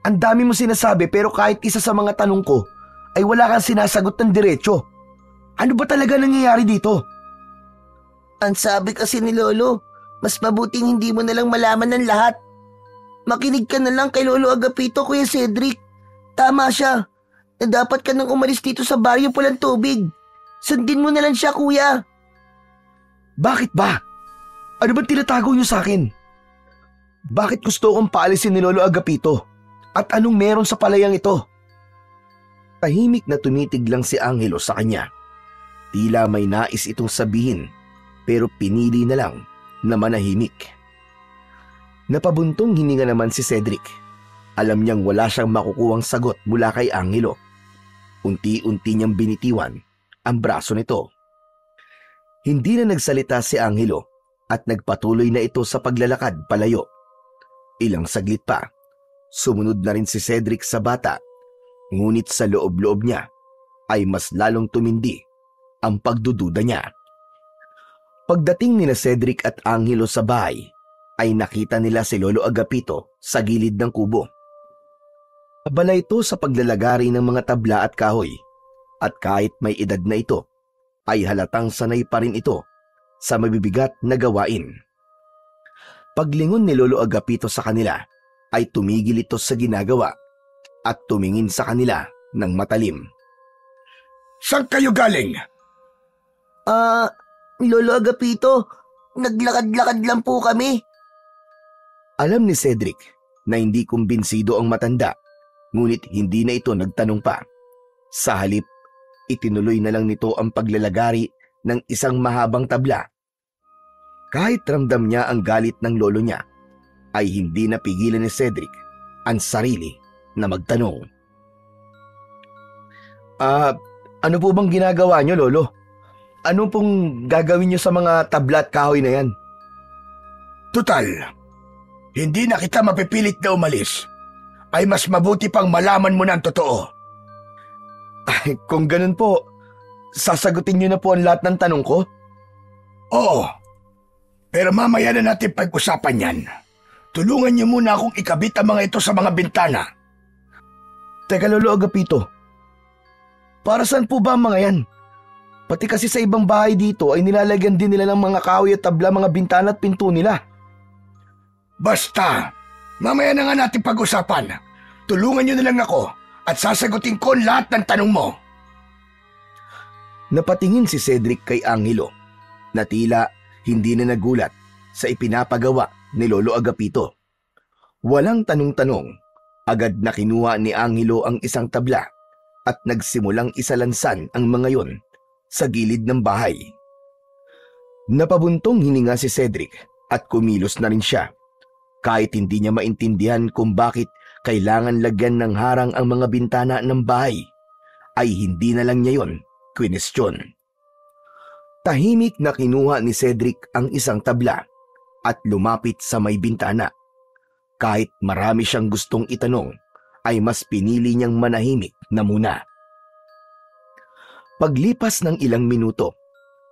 Speaker 1: Ang dami mo sinasabi pero kahit isa sa mga tanong ko ay wala kang sinasagot ng diretso. Ano ba talaga nangyayari dito?
Speaker 3: Ang sabi kasi ni Lolo, mas mabuting hindi mo na lang malaman ng lahat. Makinig ka na lang kay Lolo Agapito, Kuya Cedric. Tama siya, na dapat ka nang umalis dito sa Baryo Pulang Tubig. Sundin mo na lang siya, kuya.
Speaker 1: Bakit ba? Ano ba tinatago niyo sa akin? Bakit gusto kong paalisin ni Lolo Agapito? At anong meron sa palayang ito? Tahimik na tumitig lang si Angelo sa kanya. Tila may nais itong sabihin, pero pinili na lang na manahimik. Napabuntong hininga naman si Cedric. Alam niyang wala siyang makukuhang sagot mula kay Angelo. Unti-unti niyang binitiwan ang braso nito. Hindi na nagsalita si Angelo at nagpatuloy na ito sa paglalakad palayo. Ilang saglit pa, sumunod na rin si Cedric sa bata, ngunit sa loob-loob niya ay mas lalong tumindi ang pagdududa niya. Pagdating nila Cedric at Angelo sa bahay, ay nakita nila si Lolo Agapito sa gilid ng kubo. Abala ito sa paglalagari ng mga tabla at kahoy, at kahit may edad na ito, ay halatang sanay pa rin ito sa mabibigat na gawain. Paglingon ni Lolo Agapito sa kanila, ay tumigil ito sa ginagawa at tumingin sa kanila ng matalim.
Speaker 2: Saan kayo galing?
Speaker 3: Lolo Agapito, naglakad-lakad lang po kami.
Speaker 1: Alam ni Cedric na hindi kumbinsido ang matanda, ngunit hindi na ito nagtanong pa. Sa halip, itinuloy na lang nito ang paglalagari ng isang mahabang tabla. Kahit ramdam niya ang galit ng lolo niya, ay hindi napigilan ni Cedric ang sarili na magtanong. Ano po bang ginagawa niyo, Lolo? Ano pong gagawin niyo sa mga tabla at kahoy na yan?
Speaker 2: Tutal, hindi na kita mapipilit na umalis. Ay mas mabuti pang malaman mo na ang totoo.
Speaker 1: Ay, kung ganun po, sasagutin niyo na po ang lahat ng tanong ko?
Speaker 2: Oo, pero mamaya na natin pag-usapan yan. Tulungan niyo muna akong ikabit ang mga ito sa mga bintana.
Speaker 1: Teka, Lolo Agapito, para saan po ba ang mga yan? Pati kasi sa ibang bahay dito ay nilalagyan din nila ng mga kahoy at tabla, mga bintana at pinto nila.
Speaker 2: Basta, mamaya na nga natin pag-usapan. Tulungan niyo na lang ako at sasagutin ko lahat ng tanong mo.
Speaker 1: Napatingin si Cedric kay Angelo na tila hindi na nagulat sa ipinapagawa ni Lolo Agapito. Walang tanong-tanong, agad na kinuha ni Angelo ang isang tabla at nagsimulang isalansan ang mga yon sa gilid ng bahay. Napabuntong hininga si Cedric at kumilos na rin siya. Kahit hindi niya maintindihan kung bakit kailangan lagyan ng harang ang mga bintana ng bahay, ay hindi na lang niya yon kwinestyon. Tahimik na kinuha ni Cedric ang isang tabla at lumapit sa may bintana. Kahit marami siyang gustong itanong, ay mas pinili niyang manahimik na muna. Paglipas ng ilang minuto,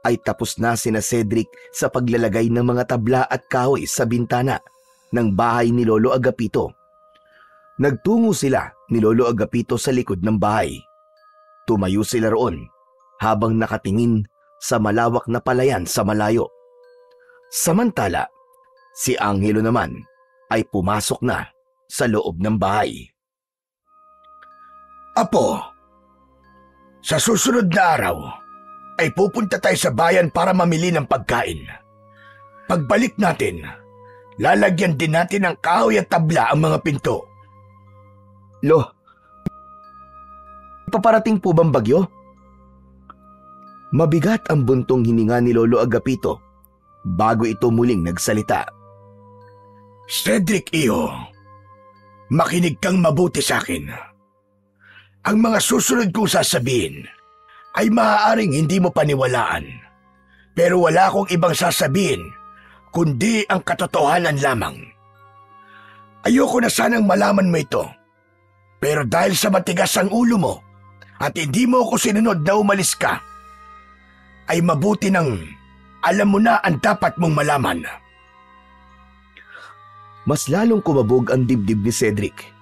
Speaker 1: ay tapos na sina Cedric sa paglalagay ng mga tabla at kahoy sa bintana ng bahay ni Lolo Agapito. Nagtungo sila ni Lolo Agapito sa likod ng bahay. Tumayo sila roon habang nakatingin sa malawak na palayan sa malayo. Samantala, si Angelo naman ay pumasok na sa loob ng bahay.
Speaker 2: Apo, sa susunod na araw ay pupunta tayo sa bayan para mamili ng pagkain. Pagbalik natin, lalagyan din natin ng kahoy at tabla ang mga pinto.
Speaker 1: Lo, paparating po bang bagyo? Mabigat ang buntong hininga ni Lolo Agapito bago ito muling nagsalita.
Speaker 2: Cedric, iyo, makinig kang mabuti sa akin. Ang mga susunod kong sasabihin ay maaaring hindi mo paniwalaan. Pero wala akong ibang sasabihin kundi ang katotohanan lamang. Ayoko na sanang malaman mo ito. Pero dahil sa matigas ang ulo mo at hindi mo ako sinunod na umalis ka, ay mabuti nang alam mo na ang dapat mong malaman.
Speaker 1: Mas lalong kumabog ang dibdib ni Cedric.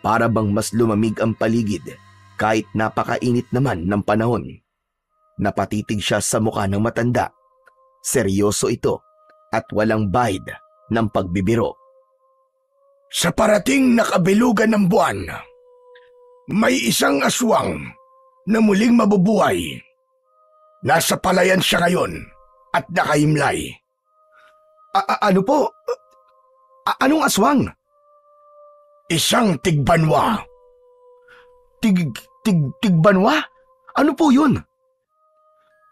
Speaker 1: Para bang mas lumamig ang paligid kahit napakainit naman ng panahon. Napatitig siya sa mukha ng matanda. Seryoso ito at walang bahid ng pagbibiro.
Speaker 2: Sa parating na kabilugan ng buwan, may isang aswang na muling mabubuhay. Nasa palayan siya ngayon at nakahimlay.
Speaker 1: Ano po? Anong aswang?
Speaker 2: Isang tigbanwa.
Speaker 1: Tigbanwa? Ano po yun?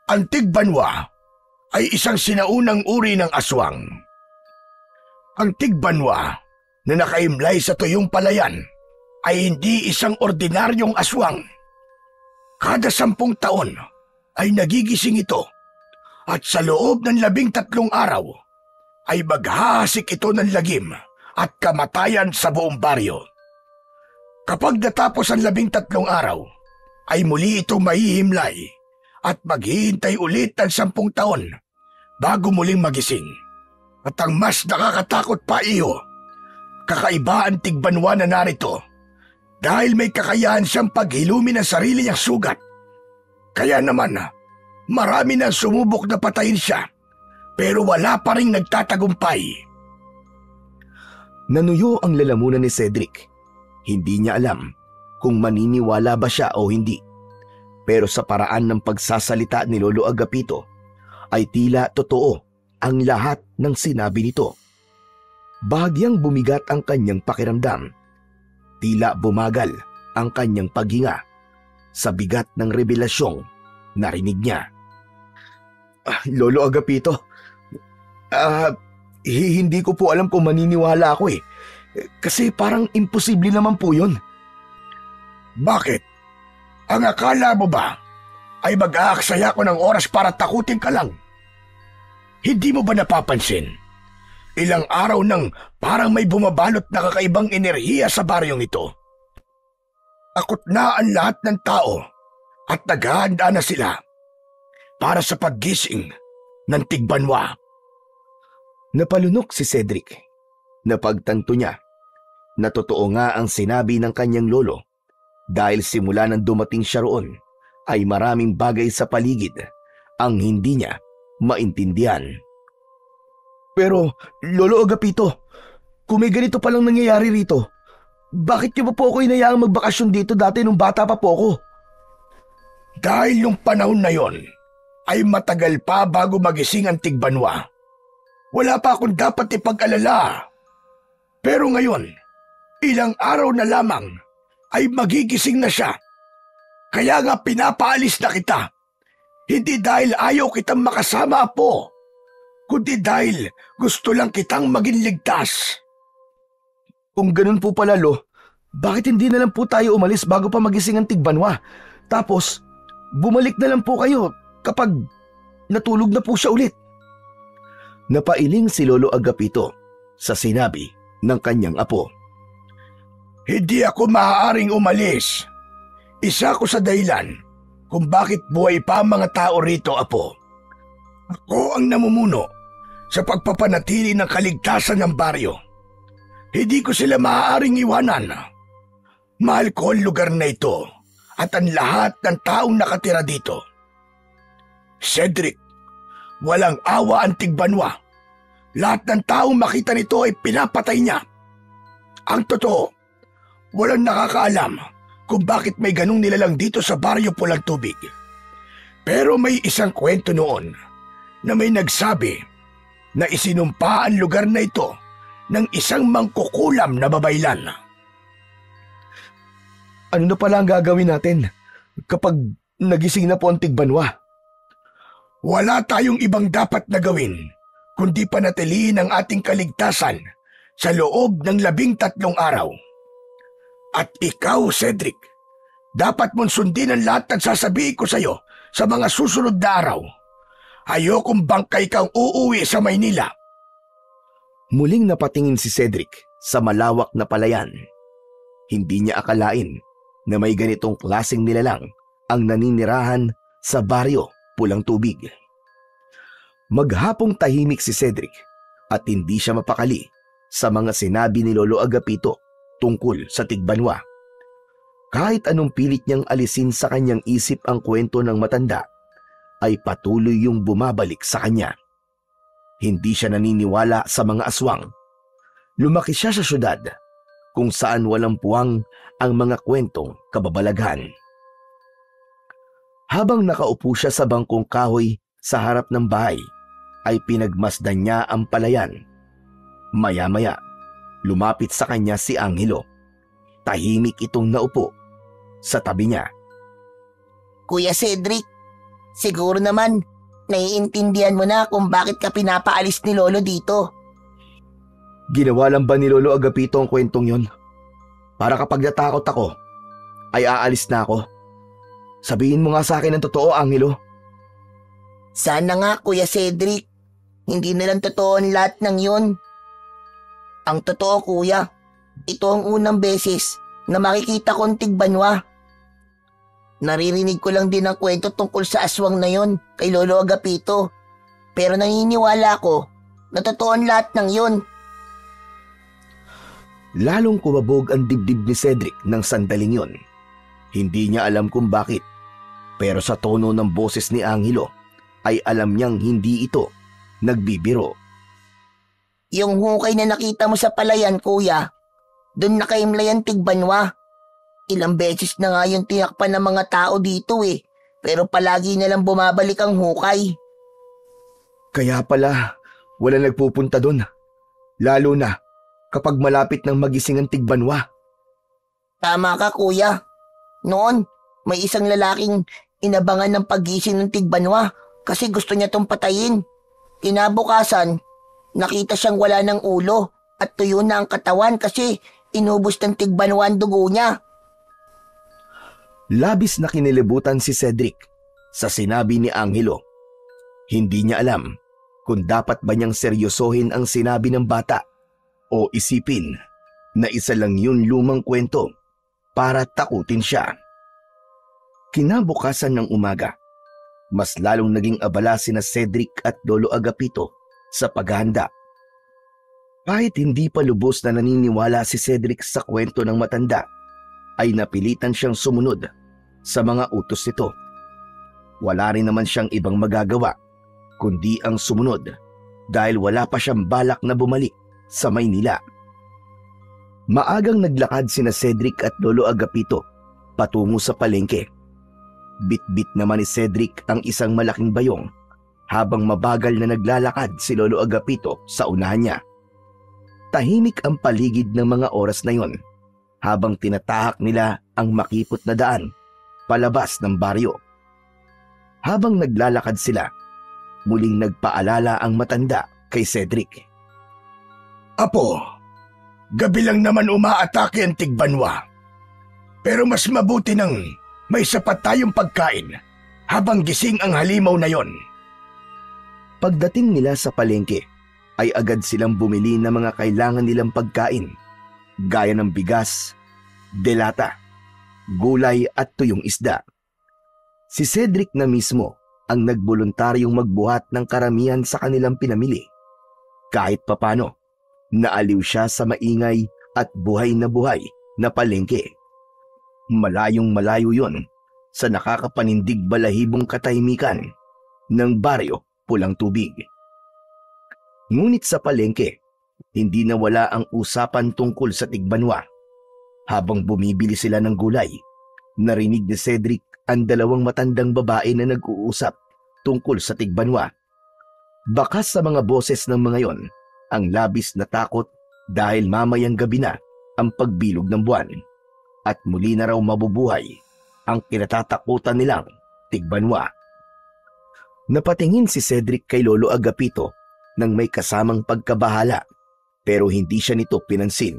Speaker 2: Ang tigbanwa ay isang sinaunang uri ng aswang. Ang tigbanwa na nakahimlay sa tuyong palayan ay hindi isang ordinaryong aswang. Kada 10 taon ay nagigising ito at sa loob ng 13 araw ay maghahasik ito ng lagim at kamatayan sa buong baryo. Kapag natapos ang 13 araw, ay muli ito mahihimlay at maghihintay ulit ng 10 taon bago muling magising. At ang mas nakakatakot pa iyo, kakaiba ang tigbanwa na narito dahil may kakayahan siyang paghilumi ng sarili niyang sugat. Kaya naman, marami nang sumubok na patayin siya pero wala pa rin nagtatagumpay.
Speaker 1: Nanuyo ang lalamunan ni Cedric. Hindi niya alam kung maniniwala ba siya o hindi. Pero sa paraan ng pagsasalita ni Lolo Agapito ay tila totoo ang lahat ng sinabi nito. Bahagyang bumigat ang kanyang pakiramdam. Tila bumagal ang kanyang paghinga sa bigat ng revelasyong narinig niya. Lolo Agapito, hindi ko po alam kung maniniwala ako eh. Kasi parang imposible naman po yun.
Speaker 2: Bakit? Ang akala mo ba ay mag-aaksaya ko ng oras para takutin ka lang? Hindi mo ba napapansin? Ilang araw nang parang may bumabalot na kakaibang enerhiya sa baryong ito. Akot na ang lahat ng tao at naghahanda na sila para sa paggising ng tigbanwa.
Speaker 1: Napalunok si Cedric. Napagtanto niya na totoo nga ang sinabi ng kanyang lolo dahil simula nang dumating siya roon ay maraming bagay sa paligid ang hindi niya maintindihan. Pero, Lolo Agapito, kung may ganito palang nangyayari rito, bakit niyo pa po ako inayaang magbakasyon dito dati nung bata pa po ako?
Speaker 2: Dahil yung panahon na yon ay matagal pa bago magising ang tigbanwa. Wala pa akong dapat ipag-alala. Pero ngayon, ilang araw na lamang ay magigising na siya. Kaya nga pinapaalis na kita. Hindi dahil ayaw kitang makasama, Apo, kundi dahil gusto lang kitang maging ligtas.
Speaker 1: Kung ganun po pala, Lo, bakit hindi na lang po tayo umalis bago pa magising ang tigbanwa? Tapos, bumalik na lang po kayo kapag natulog na po siya ulit. Napailing si Lolo Agapito sa sinabi ng kanyang apo.
Speaker 2: Hindi ako maaaring umalis. Isa ko sa dahilan kung bakit buhay pa ang mga tao rito, Apo. Ako ang namumuno sa pagpapanatili ng kaligtasan ng baryo. Hindi ko sila maaaring iwanan. Mahal ko ang lugar na ito at ang lahat ng taong nakatira dito. Cedric, walang awa ang tigbanwa. Lahat ng taong makita nito ay pinapatay niya. Ang totoo, walang nakakaalam kung bakit may ganung nilalang dito sa baryo Pulang Tubig. Pero may isang kwento noon na may nagsabi na isinumpa ang lugar na ito ng isang mangkukulam na babaylan.
Speaker 1: Ano na pala ang gagawin natin kapag nagising na po ang tigbanwa?
Speaker 2: Wala tayong ibang dapat na gawin kundi panatilihin ang ating kaligtasan sa loob ng 13 araw. At ikaw, Cedric, dapat mong sundin ang lahat ng sasabihin ko sa iyo sa mga susunod na araw. Ayokong bangkay kang uuwi sa Maynila.
Speaker 1: Muling napatingin si Cedric sa malawak na palayan. Hindi niya akalain na may ganitong klaseng nilalang ang naninirahan sa baryo Pulang Tubig. Maghapong tahimik si Cedric at hindi siya mapakali sa mga sinabi ni Lolo Agapito tungkol sa tigbanwa. Kahit anong pilit niyang alisin sa kanyang isip ang kwento ng matanda, ay patuloy yung bumabalik sa kanya. Hindi siya naniniwala sa mga aswang. Lumaki siya sa syudad kung saan walang puwang ang mga kwentong kababalaghan. Habang nakaupo siya sa bangkong kahoy sa harap ng bahay, ay pinagmasdan niya ang palayan. Maya-maya, lumapit sa kanya si Angelo. Tahimik itong naupo sa tabi niya.
Speaker 3: Kuya Cedric, siguro naman naiintindihan mo na kung bakit ka pinapaalis ni Lolo dito.
Speaker 1: Ginawa lang ba ni Lolo Agapito ang kwentong yon? Para kapag natakot ako, ay aalis na ako. Sabihin mo nga sa akin ang totoo, Angelo.
Speaker 3: Sana nga, Kuya Cedric. Hindi na lang totoo ang lahat ng yun. Ang totoo, Kuya, ito ang unang beses na makikita kong tigbanwa. Naririnig ko lang din ang kwento tungkol sa aswang na yon kay Lolo Agapito. Pero naniniwala ko na totoo ang lahat ng yun.
Speaker 1: Lalong kumabog ang dibdib ni Cedric ng sandaling yon. Hindi niya alam kung bakit, pero sa tono ng boses ni Angelo ay alam niyang hindi ito nagbibiro.
Speaker 3: Yung hukay na nakita mo sa palayan, Kuya, doon nakaimlay ang tigbanwa. Ilang beses na nga yung tinakpan ng mga tao dito pero palagi na lang bumabalik ang hukay.
Speaker 1: Kaya pala, wala nagpupunta doon. Lalo na kapag malapit ng magising ang tigbanwa.
Speaker 3: Tama ka, Kuya. Noon, may isang lalaking inabangan ng paggising ng tigbanwa kasi gusto niya tong patayin. Kinabukasan, nakita siyang wala ng ulo at tuyo na ang katawan kasi inubos ng tigbanwa ang dugo niya.
Speaker 1: Labis na kinilibutan si Cedric sa sinabi ni Angelo. Hindi niya alam kung dapat ba niyang seryosohin ang sinabi ng bata o isipin na isa lang yun lumang kwento para takutin siya. Kinabukasan ng umaga, mas lalong naging abala sina Cedric at Lolo Agapito sa paghahanda. Kahit hindi pa lubos na naniniwala si Cedric sa kwento ng matanda, ay napilitan siyang sumunod sa mga utos nito. Wala rin naman siyang ibang magagawa kundi ang sumunod dahil wala pa siyang balak na bumalik sa Maynila. Maagang naglakad sina Cedric at Lolo Agapito patungo sa palengke. Bit-bit naman ni Cedric ang isang malaking bayong habang mabagal na naglalakad si Lolo Agapito sa unahan niya. Tahimik ang paligid ng mga oras na yon habang tinatahak nila ang makipot na daan palabas ng baryo. Habang naglalakad sila, muling nagpaalala ang matanda kay Cedric.
Speaker 2: Apo, gabi lang naman umaatake ang tigbanwa. Pero mas mabuti nang may sapat tayong pagkain habang gising ang halimaw na yon.
Speaker 1: Pagdating nila sa palengke, ay agad silang bumili ng mga kailangan nilang pagkain, gaya ng bigas, delata, gulay at tuyong isda. Si Cedric na mismo ang nagboluntaryong magbuhat ng karamihan sa kanilang pinamili. Kahit papano, naaliw siya sa maingay at buhay na palengke. Malayong malayo yon sa nakakapanindig balahibong katahimikan ng baryo Pulang Tubig. Ngunit sa palengke, hindi nawala ang usapan tungkol sa tigbanwa. Habang bumibili sila ng gulay, narinig ni Cedric ang dalawang matandang babae na nag-uusap tungkol sa tigbanwa. Bakas sa mga boses ng mga yon ang labis na takot dahil mamayang gabi na ang pagbilog ng buwan at muli na raw mabubuhay ang kinatatakutan nilang tigbanwa. Napatingin si Cedric kay Lolo Agapito nang may kasamang pagkabahala pero hindi siya nito pinansin.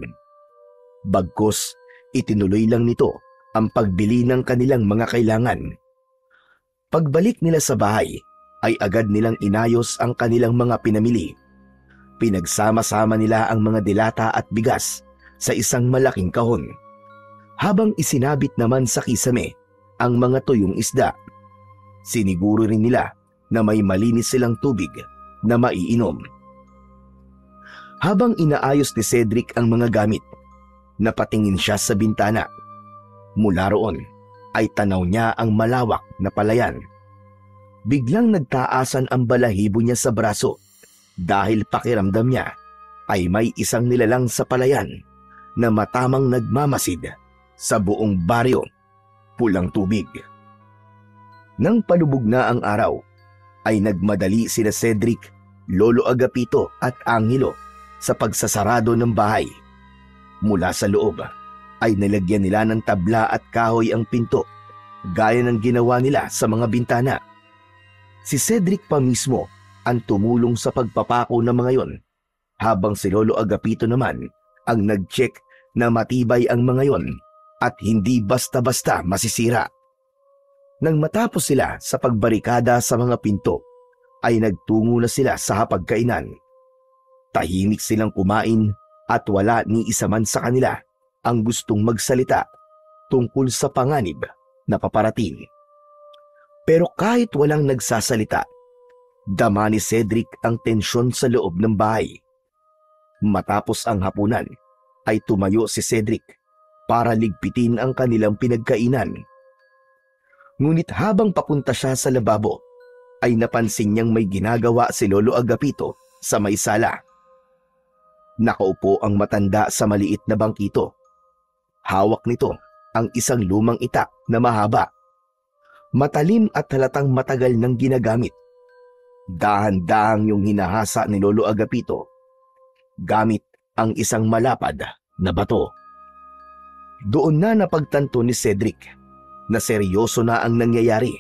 Speaker 1: Bagkus, itinuloy lang nito ang pagbili ng kanilang mga kailangan. Pagbalik nila sa bahay, ay agad nilang inayos ang kanilang mga pinamili. Pinagsama-sama nila ang mga dilata at bigas sa isang malaking kahon, habang isinabit naman sa kisame ang mga tuyong isda. Siniguro rin nila na may malinis silang tubig na maiinom. Habang inaayos ni Cedric ang mga gamit, napatingin siya sa bintana. Mula roon ay tanaw niya ang malawak na palayan. Biglang nagtaasan ang balahibo niya sa braso dahil pakiramdam niya ay may isang nilalang sa palayan na matamang nagmamasid sa buong baryo Pulang Tubig. Nang palubog na ang araw, ay nagmadali sina Cedric, Lolo Agapito at Angelo sa pagsasarado ng bahay. Mula sa loob ay nilagyan nila ng tabla at kahoy ang pinto, gaya ng ginawa nila sa mga bintana. Si Cedric pa mismo ang tumulong sa pagpapako ng mga yon, habang si Lolo Agapito naman ang nag-check na matibay ang mga yon at hindi basta-basta masisira. Nang matapos sila sa pagbarikada sa mga pinto, ay nagtungo na sila sa hapagkainan. Tahimik silang kumain at wala ni isa man sa kanila ang gustong magsalita tungkol sa panganib na paparating. Pero kahit walang nagsasalita, dama ni Cedric ang tensyon sa loob ng bahay. Matapos ang hapunan, ay tumayo si Cedric para ligpitin ang kanilang pinagkainan. Ngunit habang papunta siya sa lababo, ay napansin niyang may ginagawa si Lolo Agapito sa may sala. Nakaupo ang matanda sa maliit na bangkito. Hawak nito ang isang lumang itak na mahaba. Matalim at halatang matagal nang ginagamit. Dahan-dahang yung hinahasa ni Lolo Agapito gamit ang isang malapad na bato. Doon na napagtanto ni Cedric na seryoso na ang nangyayari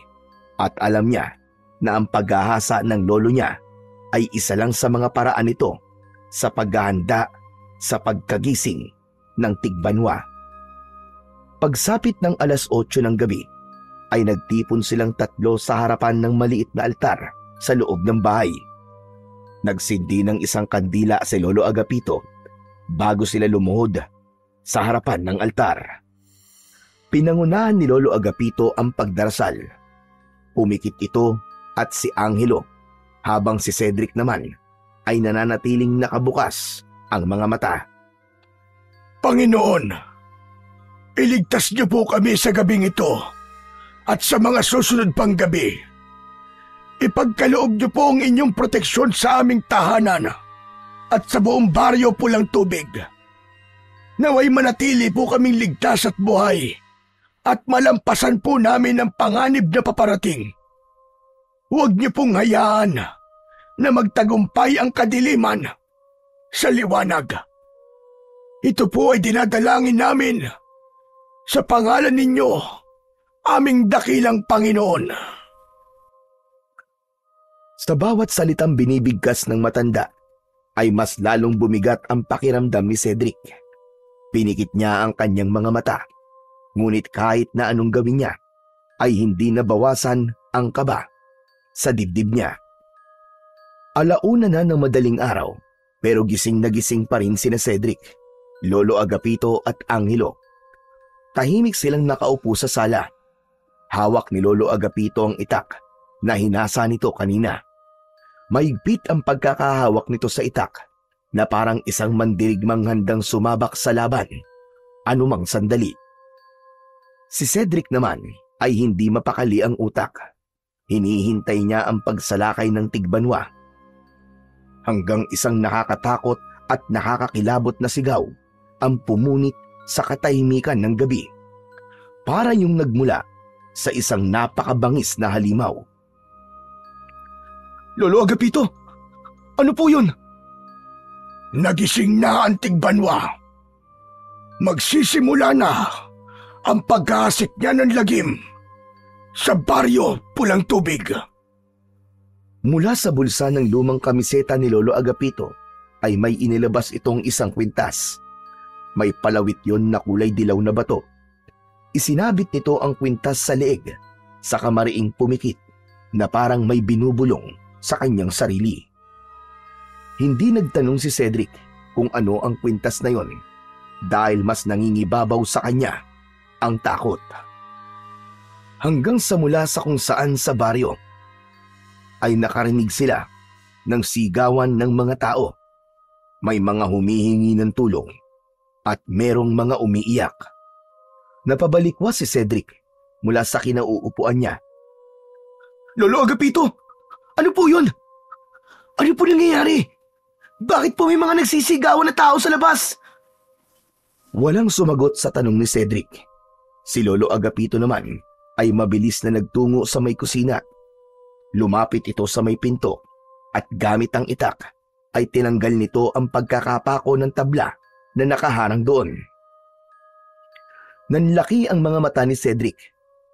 Speaker 1: at alam niya na ang paghahasa ng lolo niya ay isa lang sa mga paraan nito sa paghahanda sa pagkagising ng tigbanwa. Pagsapit ng 8:00 ng gabi, ay nagtipon silang tatlo sa harapan ng maliit na altar sa loob ng bahay. Nagsindi ng isang kandila si Lolo Agapito bago sila lumuhod sa harapan ng altar. Pinangunahan ni Lolo Agapito ang pagdarasal. Pumikit ito at si Angelo, habang si Cedric naman ay nananatiling nakabukas ang mga mata.
Speaker 2: Panginoon, iligtas niyo po kami sa gabing ito at sa mga susunod pang gabi. Ipagkaloob niyo po ang inyong proteksyon sa aming tahanan at sa buong baryo Pulang Tubig. Naway manatili po kaming ligtas at buhay at malampasan po namin ang panganib na paparating. Huwag niyo pong hayaan na magtagumpay ang kadiliman sa liwanag. Ito po ay dinadalangin namin sa pangalan ninyo, aming dakilang Panginoon.
Speaker 1: Sa bawat salitang binibigkas ng matanda, ay mas lalong bumigat ang pakiramdam ni Cedric. Pinikit niya ang kanyang mga mata, ngunit kahit na anong gawin niya, ay hindi nabawasan ang kaba sa dibdib niya. Alauna na ng madaling araw, pero gising na gising pa rin sina Cedric, Lolo Agapito at Angelo. Tahimik silang nakaupo sa sala. Hawak ni Lolo Agapito ang itak na hinasa nito kanina. Mahigpit ang pagkakahawak nito sa itak na parang isang mandirigmang handang sumabak sa laban anumang sandali. Si Cedric naman ay hindi mapakali ang utak. Hinihintay niya ang pagsalakay ng tigbanwa. Hanggang isang nakakatakot at nakakakilabot na sigaw ang pumunit sa katahimikan ng gabi. Para yung nagmula sa isang napakabangis na halimaw.
Speaker 2: Lolo Agapito, ano po yun? Nagising na ang tigbanwa. Magsisimula na ang paghahasik niya ng lagim sa baryo Pulang Tubig.
Speaker 1: Mula sa bulsa ng lumang kamiseta ni Lolo Agapito ay may inilabas itong isang kwintas. May palawit yon na kulay dilaw na bato. Isinabit nito ang kwintas sa leeg, sa kamariing pumikit na parang may binubulong sa kanyang sarili. Hindi nagtanong si Cedric kung ano ang kwintas na yon dahil mas nangingibabaw sa kanya ang takot. Hanggang sa mula sa kung saan sa baryo ay nakarinig sila ng sigawan ng mga tao. May mga humihingi ng tulong at merong mga umiiyak. Napabalikwas si Cedric mula sa kinauupuan niya.
Speaker 2: Lolo Agapito, ano po yun? Ano po nangyayari? Bakit po may mga nagsisigawan na tao sa labas?
Speaker 1: Walang sumagot sa tanong ni Cedric. Si Lolo Agapito naman ay mabilis na nagtungo sa may kusina. Lumapit ito sa may pinto at gamit ang itak ay tinanggal nito ang pagkakapako ng tabla na nakaharang doon. Nanlaki ang mga mata ni Cedric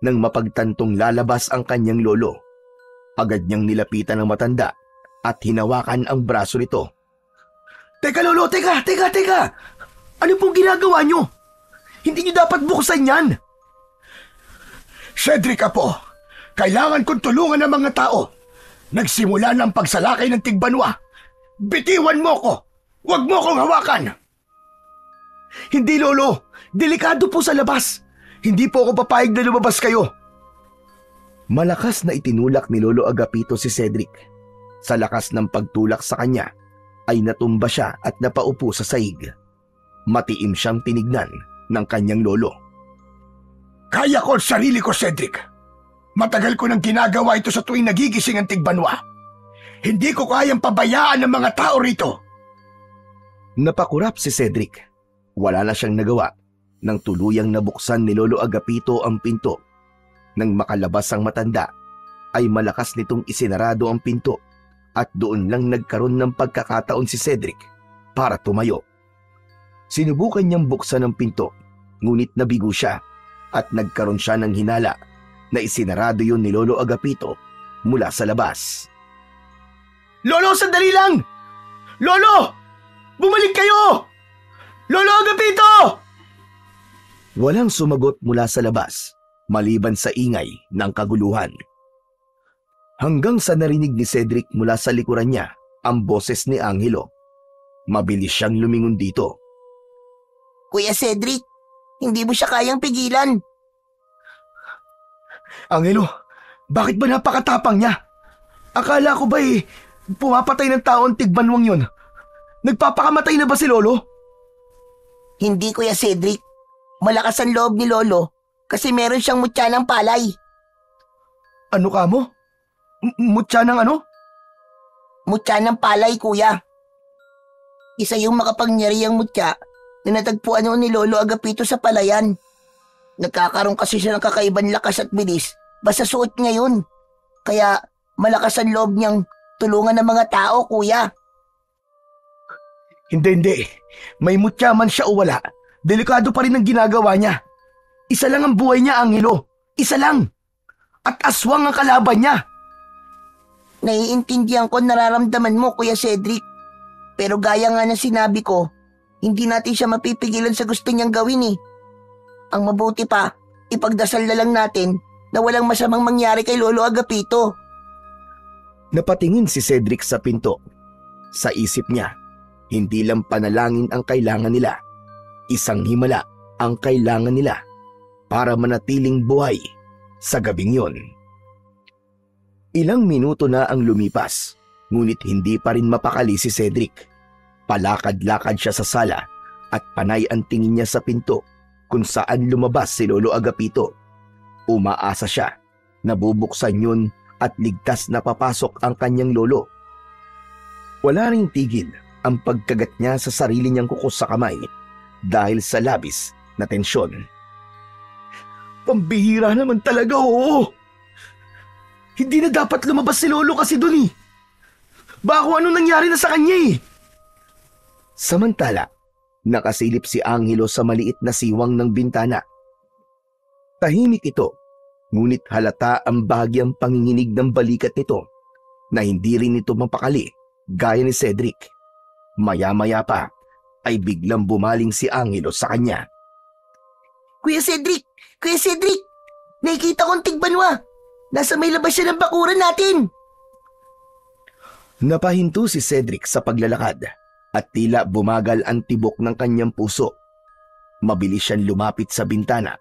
Speaker 1: nang mapagtantong lalabas ang kanyang lolo. Agad niyang nilapitan ang matanda at hinawakan ang braso nito.
Speaker 2: Teka lolo, teka! Ano pong ginagawa nyo? Hindi nyo dapat buksan yan! Cedric apo, kailangan kong tulungan ng mga tao. Nagsimula ng pagsalakay ng tigbanwa. Bitiwan mo ko! Huwag mo kong hawakan!
Speaker 1: Hindi lolo, delikado po sa labas. Hindi po ako papayag na lumabas kayo. Malakas na itinulak ni Lolo Agapito si Cedric. Sa lakas ng pagtulak sa kanya, ay natumba siya at napaupo sa saig. Matiim siyang tinignan ng kanyang lolo.
Speaker 2: Kaya ko ang sarili ko, Cedric. Matagal ko nang ginagawa ito sa tuwing nagigising ang tigbanwa. Hindi ko kayang pabayaan ng mga tao rito.
Speaker 1: Napakurap si Cedric. Wala na siyang nagawa nang tuluyang nabuksan ni Lolo Agapito ang pinto. Nang makalabas ang matanda, ay malakas nitong isinarado ang pinto at doon lang nagkaroon ng pagkakataon si Cedric para tumayo. Sinubukan niyang buksan ang pinto, ngunit nabigo siya at nagkaroon siya ng hinala na isinarado yun ni Lolo Agapito mula sa labas.
Speaker 2: Lolo, sandali lang! Lolo! Bumalik kayo! Lolo Agapito!
Speaker 1: Walang sumagot mula sa labas, maliban sa ingay ng kaguluhan. Hanggang sa narinig ni Cedric mula sa likuran niya ang boses ni Angelo. Mabilis siyang lumingon dito.
Speaker 3: Kuya Cedric, hindi mo siya kayang pigilan.
Speaker 2: Angelo, bakit ba napakatapang niya? Akala ko ba pumapatay ng tao ang tigbanwang yun? Nagpapakamatay na ba si Lolo?
Speaker 3: Hindi, Kuya Cedric. Malakas ang loob ni Lolo kasi meron siyang mutya ng palay.
Speaker 2: Ano ka mo? Mutya ng ano?
Speaker 3: Mutya ng palay, Kuya. Isa yung makapangyarihang mutya na natagpuan noon ni Lolo Agapito sa palayan. Nagkakaroon kasi siya ng kakaibang lakas at bilis basta suot niya yun. Kaya malakas ang loob niyang tulungan ng mga tao, Kuya.
Speaker 2: Hindi. May mutya man siya o wala, delikado pa rin ang ginagawa niya. Isa lang ang buhay niya, Angelo. Isa lang. At aswang ang kalaban niya.
Speaker 3: Naiintindihan ko nararamdaman mo, Kuya Cedric. Pero gaya nga ng sinabi ko, hindi natin siya mapipigilan sa gusto niyang gawin eh. Ang mabuti pa, ipagdasal na lang natin na walang masamang mangyari kay Lolo Agapito.
Speaker 1: Napatingin si Cedric sa pinto. Sa isip niya, hindi lang panalangin ang kailangan nila. Isang himala ang kailangan nila para manatiling buhay sa gabing yon. Ilang minuto na ang lumipas, ngunit hindi pa rin mapakali si Cedric. Palakad-lakad siya sa sala at panay ang tingin niya sa pinto kung saan lumabas si Lolo Agapito. Umaasa siya na bubuksan yun at ligtas na papasok ang kanyang lolo. Wala ring tigil ang pagkagat niya sa sarili niyang kuko sa kamay dahil sa labis na tensyon.
Speaker 2: Pambihira naman talaga, oo. Hindi na dapat lumabas si Lolo kasi dun eh. Baka ano nangyari na sa kanya eh.
Speaker 1: Samantala, nakasilip si Angelo sa maliit na siwang ng bintana. Tahimik ito, ngunit halata ang bahagyang panginginig ng balikat nito na hindi rin ito mapakali gaya ni Cedric. Maya-maya pa ay biglang bumaling si Angelo sa kanya.
Speaker 3: Kuya Cedric! Kuya Cedric! Nakikita kong tigbanwa! Nasa may labas siya ng bakuran natin!
Speaker 1: Napahinto si Cedric sa paglalakad at tila bumagal ang tibok ng kanyang puso. Mabilis siyang lumapit sa bintana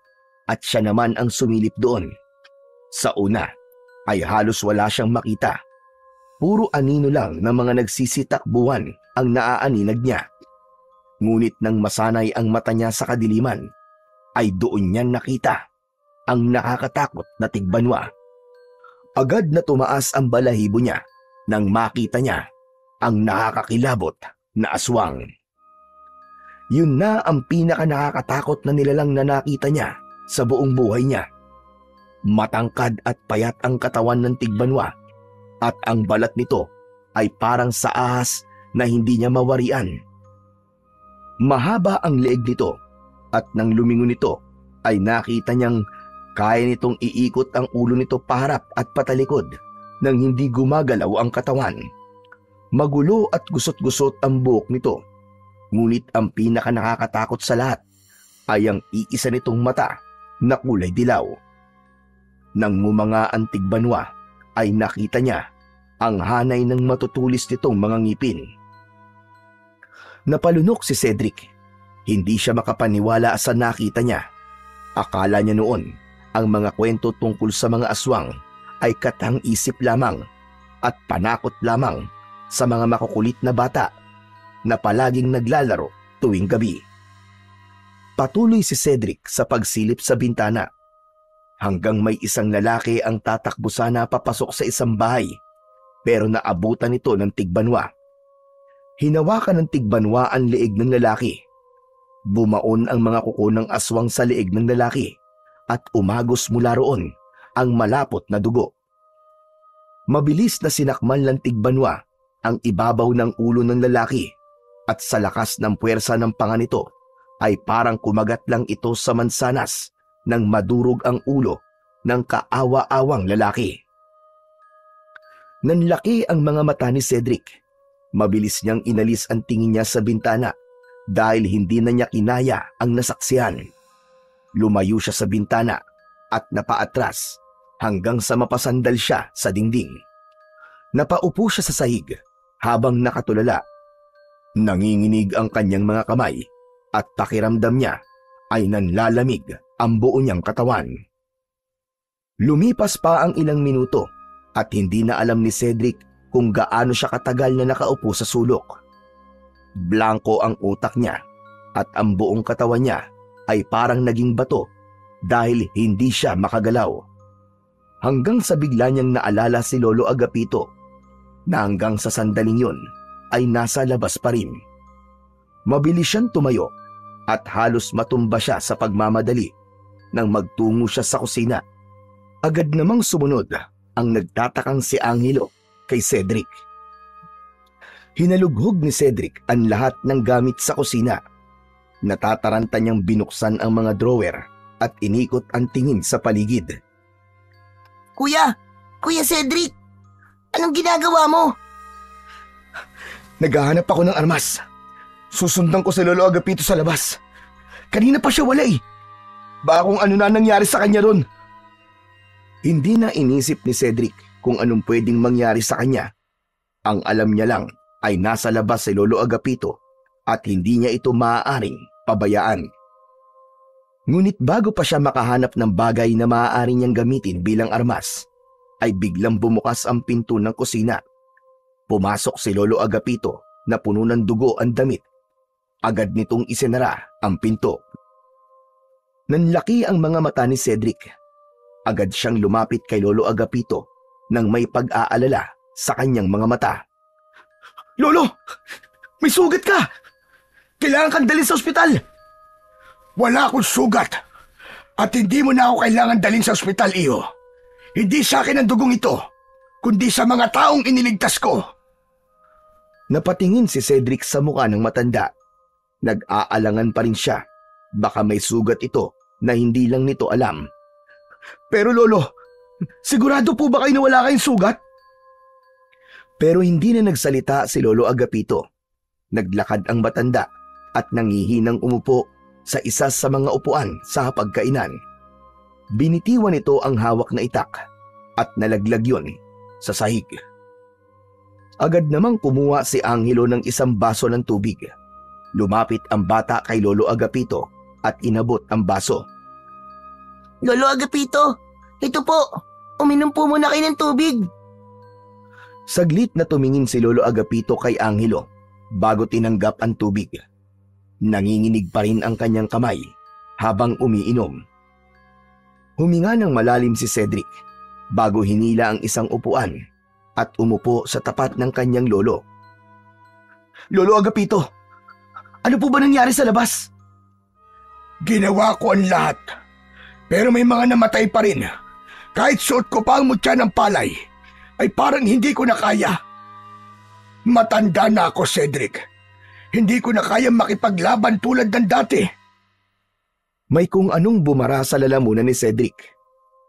Speaker 1: at siya naman ang sumilip doon. Sa una ay halos wala siyang makita. Puro anino lang ng mga nagsisitakbuhan ang naaaninag niya. Ngunit nang masanay ang mata niya sa kadiliman, ay doon niya nakita ang nakakatakot na tigbanwa. Agad na tumaas ang balahibo niya nang makita niya ang nakakakilabot na aswang. Yun na ang pinaka nakakatakot na nilalang na nakita niya sa buong buhay niya. Matangkad at payat ang katawan ng tigbanwa at ang balat nito ay parang sa ahas na hindi niya mawarian. Mahaba ang leeg nito at nang lumingon nito ay nakita niyang kaya nitong iikot ang ulo nito paharap at patalikod nang hindi gumagalaw ang katawan. Magulo at gusot-gusot ang buhok nito, ngunit ang pinaka nakakatakot sa lahat ay ang iisa nitong mata na kulay dilaw. Nang ngumanga ang tigbanwa ay nakita niya ang hanay ng matutulis nitong mga ngipin. Napalunok si Cedric. Hindi siya makapaniwala sa nakita niya. Akala niya noon ang mga kwento tungkol sa mga aswang ay katang-isip lamang at panakot lamang sa mga makukulit na bata na palaging naglalaro tuwing gabi. Patuloy si Cedric sa pagsilip sa bintana hanggang may isang lalaki ang tatakbo sana papasok sa isang bahay, pero naabutan ito ng tigbanwa. Hinawakan ng tigbanwa ang leeg ng lalaki. Bumaon ang mga kuko ng aswang sa leeg ng lalaki at umagos mula roon ang malapot na dugo. Mabilis na sinakmal ng tigbanwa ang ibabaw ng ulo ng lalaki at sa lakas ng puwersa ng panga nito ay parang kumagat lang ito sa mansanas nang madurog ang ulo ng kaawa-awang lalaki. Nanlaki ang mga mata ni Cedric. Mabilis niyang inalis ang tingin niya sa bintana dahil hindi na niya kinaya ang nasaksihan. Lumayo siya sa bintana at napaatras hanggang sa mapasandal siya sa dingding. Napaupo siya sa sahig habang nakatulala. Nanginginig ang kanyang mga kamay at pakiramdam niya ay nanlalamig ang buo niyang katawan. Lumipas pa ang ilang minuto at hindi na alam ni Cedric kung gaano siya katagal na nakaupo sa sulok. Blanko ang utak niya at ang buong katawan niya ay parang naging bato dahil hindi siya makagalaw. Hanggang sa bigla niyang naalala si Lolo Agapito na hanggang sa sandaling yun ay nasa labas pa rin. Mabilis siyang tumayo at halos matumba siya sa pagmamadali nang magtungo siya sa kusina. Agad namang sumunod ang nagtatakang si Angelo kay Cedric. Hinalughog ni Cedric ang lahat ng gamit sa kusina. Natataranta niyang binuksan ang mga drawer at inikot ang tingin sa paligid.
Speaker 3: Kuya! Kuya Cedric! Anong ginagawa mo?
Speaker 2: Naghahanap ako ng armas. Susundan ko si Lolo Agapito sa labas. Kanina pa siya wala eh. Baka kung ano na nangyari sa kanya ron.
Speaker 1: Hindi na inisip ni Cedric kung anong pwedeng mangyari sa kanya. Ang alam niya lang ay nasa labas si Lolo Agapito at hindi niya ito maaaring pabayaan. Ngunit bago pa siya makahanap ng bagay na maaari niyang gamitin bilang armas, ay biglang bumukas ang pinto ng kusina. Pumasok si Lolo Agapito na puno ng dugo ang damit. Agad nitong isinara ang pinto. Nanlaki ang mga mata ni Cedric. Agad siyang lumapit kay Lolo Agapito nang may pag-aalala sa kanyang mga mata.
Speaker 2: Lolo! May sugat ka! Kailangan kang dalhin sa ospital! Wala akong sugat at hindi mo na ako kailangan dalhin sa ospital, iyo. Hindi sa akin ang dugong ito, kundi sa mga taong iniligtas ko.
Speaker 1: Napatingin si Cedric sa mukha ng matanda. Nag-aalangan pa rin siya. Baka may sugat ito na hindi lang nito alam.
Speaker 2: Pero Lolo, sigurado po ba kayo na wala kayong sugat?
Speaker 1: Pero hindi na nagsalita si Lolo Agapito. Naglakad ang matanda at nangihinang umupo sa isa sa mga upuan sa hapagkainan. Binitiwan nito ang hawak na itak at nalaglag yon sa sahig. Agad namang kumuha si Angelo ng isang baso ng tubig. Lumapit ang bata kay Lolo Agapito at inabot ang baso.
Speaker 3: Lolo Agapito, ito po. Uminom po muna kayo ng tubig.
Speaker 1: Saglit na tumingin si Lolo Agapito kay Angelo bago tinanggap ang tubig. Nanginginig pa rin ang kanyang kamay habang umiinom. Huminga ng malalim si Cedric bago hinila ang isang upuan at umupo sa tapat ng kanyang lolo.
Speaker 2: Lolo Agapito, ano po ba nangyari sa labas? Ginawa ko ang lahat, pero may mga namatay pa rin Kahit suot ko pa ang mutya ng palay, ay parang hindi ko na kaya. Matanda na ako, Cedric. Hindi ko na kaya makipaglaban tulad ng dati.
Speaker 1: May kung anong bumara sa lalamunan ni Cedric.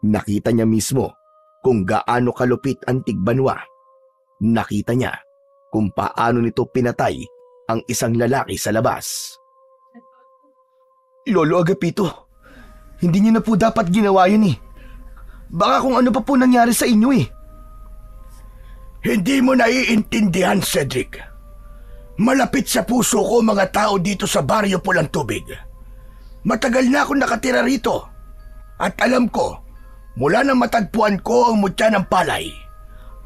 Speaker 1: Nakita niya mismo kung gaano kalupit ang tigbanwa. Nakita niya kung paano nito pinatay ang isang lalaki sa labas. Lolo Agapito, hindi niyo na po dapat ginawa yun eh. Baka kung ano pa po nangyari sa inyo eh.
Speaker 2: Hindi mo naiintindihan, Cedric. Malapit sa puso ko mga tao dito sa Baryo Pulang Tubig. Matagal na akong nakatira rito. At alam ko, mula nang matagpuan ko ang mutya ng palay,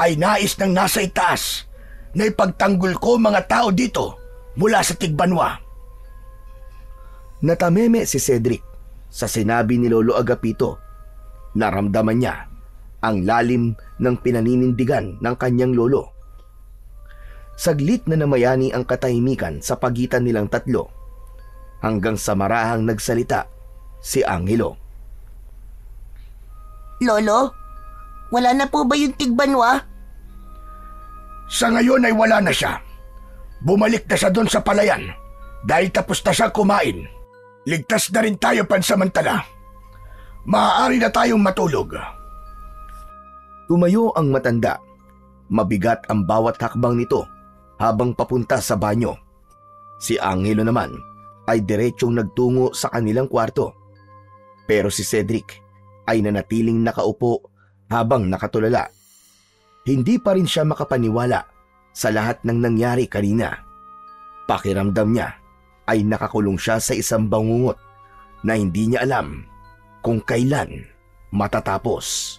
Speaker 2: ay nais ng nasa itaas na ipagtanggol ko mga tao dito mula sa Tigbanwa.
Speaker 1: Natameme si Cedric sa sinabi ni Lolo Agapito. Naramdaman niya ang lalim ng pinaninindigan ng kanyang lolo. Saglit na namayani ang katahimikan sa pagitan nilang tatlo hanggang sa marahang nagsalita si Angelo.
Speaker 3: Lolo, wala na po ba yung Tigbanwa?
Speaker 2: Sa ngayon ay wala na siya. Bumalik na siya doon sa palayan dahil tapos na siya kumain. Ligtas na rin tayo pansamantala. Maaari na tayong matulog.
Speaker 1: Tumayo ang matanda. Mabigat ang bawat hakbang nito habang papunta sa banyo. Si Angelo naman ay diretsyong nagtungo sa kanilang kwarto. Pero si Cedric ay nanatiling nakaupo habang nakatulala. Hindi pa rin siya makapaniwala sa lahat ng nangyari kanina. Pakiramdam niya ay nakakulong siya sa isang bangungot na hindi niya alam kung kailan matatapos.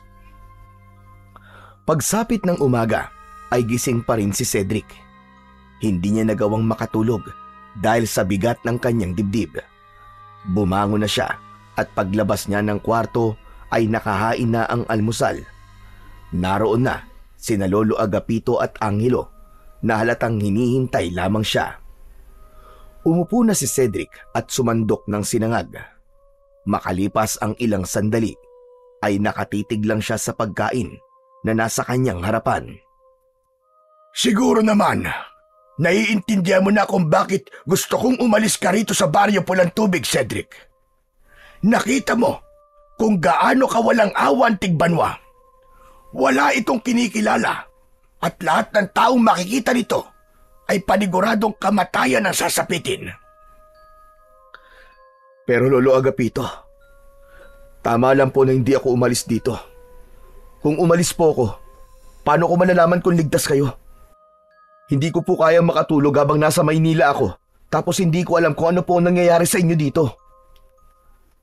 Speaker 1: Pagsapit ng umaga ay gising pa rin si Cedric. Hindi niya nagawang makatulog dahil sa bigat ng kanyang dibdib. Bumangon na siya at paglabas niya ng kwarto ay nakahain na ang almusal. Naroon na sina Lolo Agapito at Angelo na halatang hinihintay lamang siya. Umupo na si Cedric at sumandok ng sinangag. Makalipas ang ilang sandali ay nakatitig lang siya sa pagkain na nasa kanyang harapan.
Speaker 2: Siguro naman, naiintindihan mo na kung bakit gusto kong umalis ka rito sa Baryo Pulang Tubig, Cedric. Nakita mo kung gaano kawalang awa ang Tigbanwa. Wala itong kinikilala at lahat ng taong makikita nito ay paniguradong kamatayan ang sasapitin.
Speaker 1: Pero Lolo Agapito, tama lang po na hindi ako umalis dito. Kung umalis po ako, paano ko malalaman kung ligtas kayo? Hindi ko po kayang makatulog habang nasa Maynila ako, tapos hindi ko alam kung ano po ang nangyayari sa inyo dito.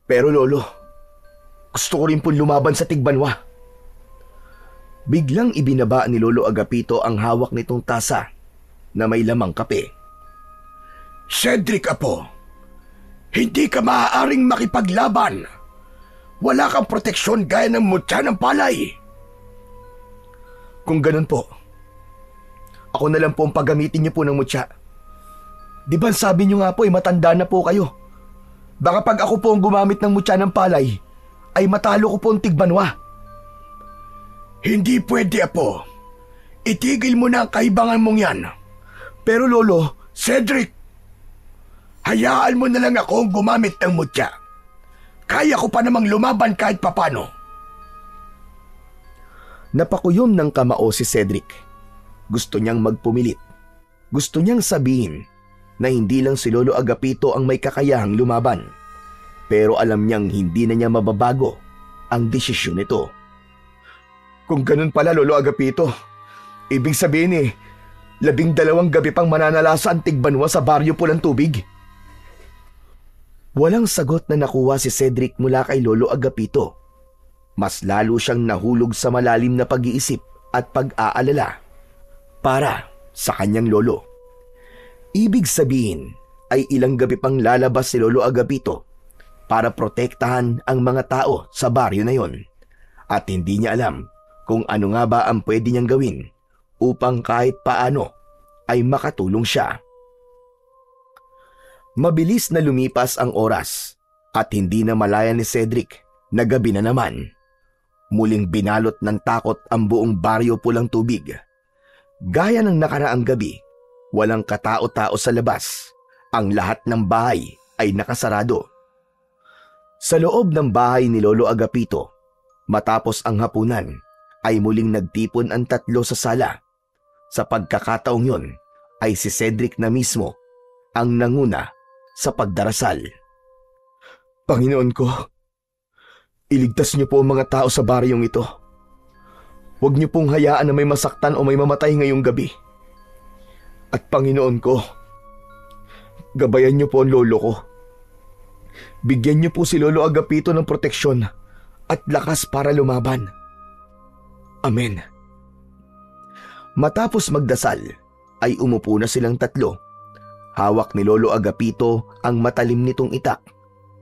Speaker 1: Pero Lolo, gusto ko rin po lumaban sa Tigbanwa. Biglang ibinaba ni Lolo Agapito ang hawak nitong tasa na may lamang kape.
Speaker 2: Cedric Apo, hindi ka maaaring makipaglaban. Wala kang proteksyon gaya ng mutya ng palay.
Speaker 1: Kung ganun po, ako na lang po ang paggamitin niyo po ng mutya. Di ba sabi niyo nga po matanda na po kayo? Baka pag ako po ang gumamit ng mutya ng palay, ay matalo ko po ang Tigbanwa.
Speaker 2: Hindi pwede, Apo. Itigil mo na ang kaibangan mong yan.
Speaker 1: Pero Lolo,
Speaker 2: Cedric, hayaan mo na lang ako gumamit ng mutya. Kaya ko pa namang lumaban kahit papano.
Speaker 1: Napakuyom ng kamao si Cedric. Gusto niyang magpumilit. Gusto niyang sabihin na hindi lang si Lolo Agapito ang may kakayahang lumaban. Pero alam niyang hindi na niya mababago ang desisyon nito. Kung ganun pala, Lolo Agapito, ibig sabihin 12 gabi pang mananalasa ang Tigbanwa sa Baryo Pulang Tubig. Walang sagot na nakuha si Cedric mula kay Lolo Agapito. Mas lalo siyang nahulog sa malalim na pag-iisip at pag-aalala para sa kanyang lolo. Ibig sabihin ay ilang gabi pang lalabas si Lolo Agapito para protektahan ang mga tao sa baryo na yon. At hindi niya alam kung ano nga ba ang pwede niyang gawin upang kahit paano ay makatulong siya. Mabilis na lumipas ang oras at hindi na malaya ni Cedric na gabi na naman. Muling binalot ng takot ang buong baryo pulang tubig. Gaya ng nakaraang gabi, walang katao-tao sa labas. Ang lahat ng bahay ay nakasarado. Sa loob ng bahay ni Lolo Agapito, matapos ang hapunan, ay muling nagtipon ang tatlo sa sala. Sa pagkakataong yon, ay si Cedric na mismo ang nanguna sa pagdarasal. Panginoon ko, iligtas niyo po ang mga tao sa baryong ito. Huwag niyo pong hayaan na may masaktan o may mamatay ngayong gabi. At Panginoon ko, gabayan niyo po ang lolo ko. Bigyan niyo po si Lolo Agapito ng proteksyon at lakas para lumaban. Amen. Matapos magdasal, ay umupo na silang tatlo. Hawak ni Lolo Agapito ang matalim nitong itak,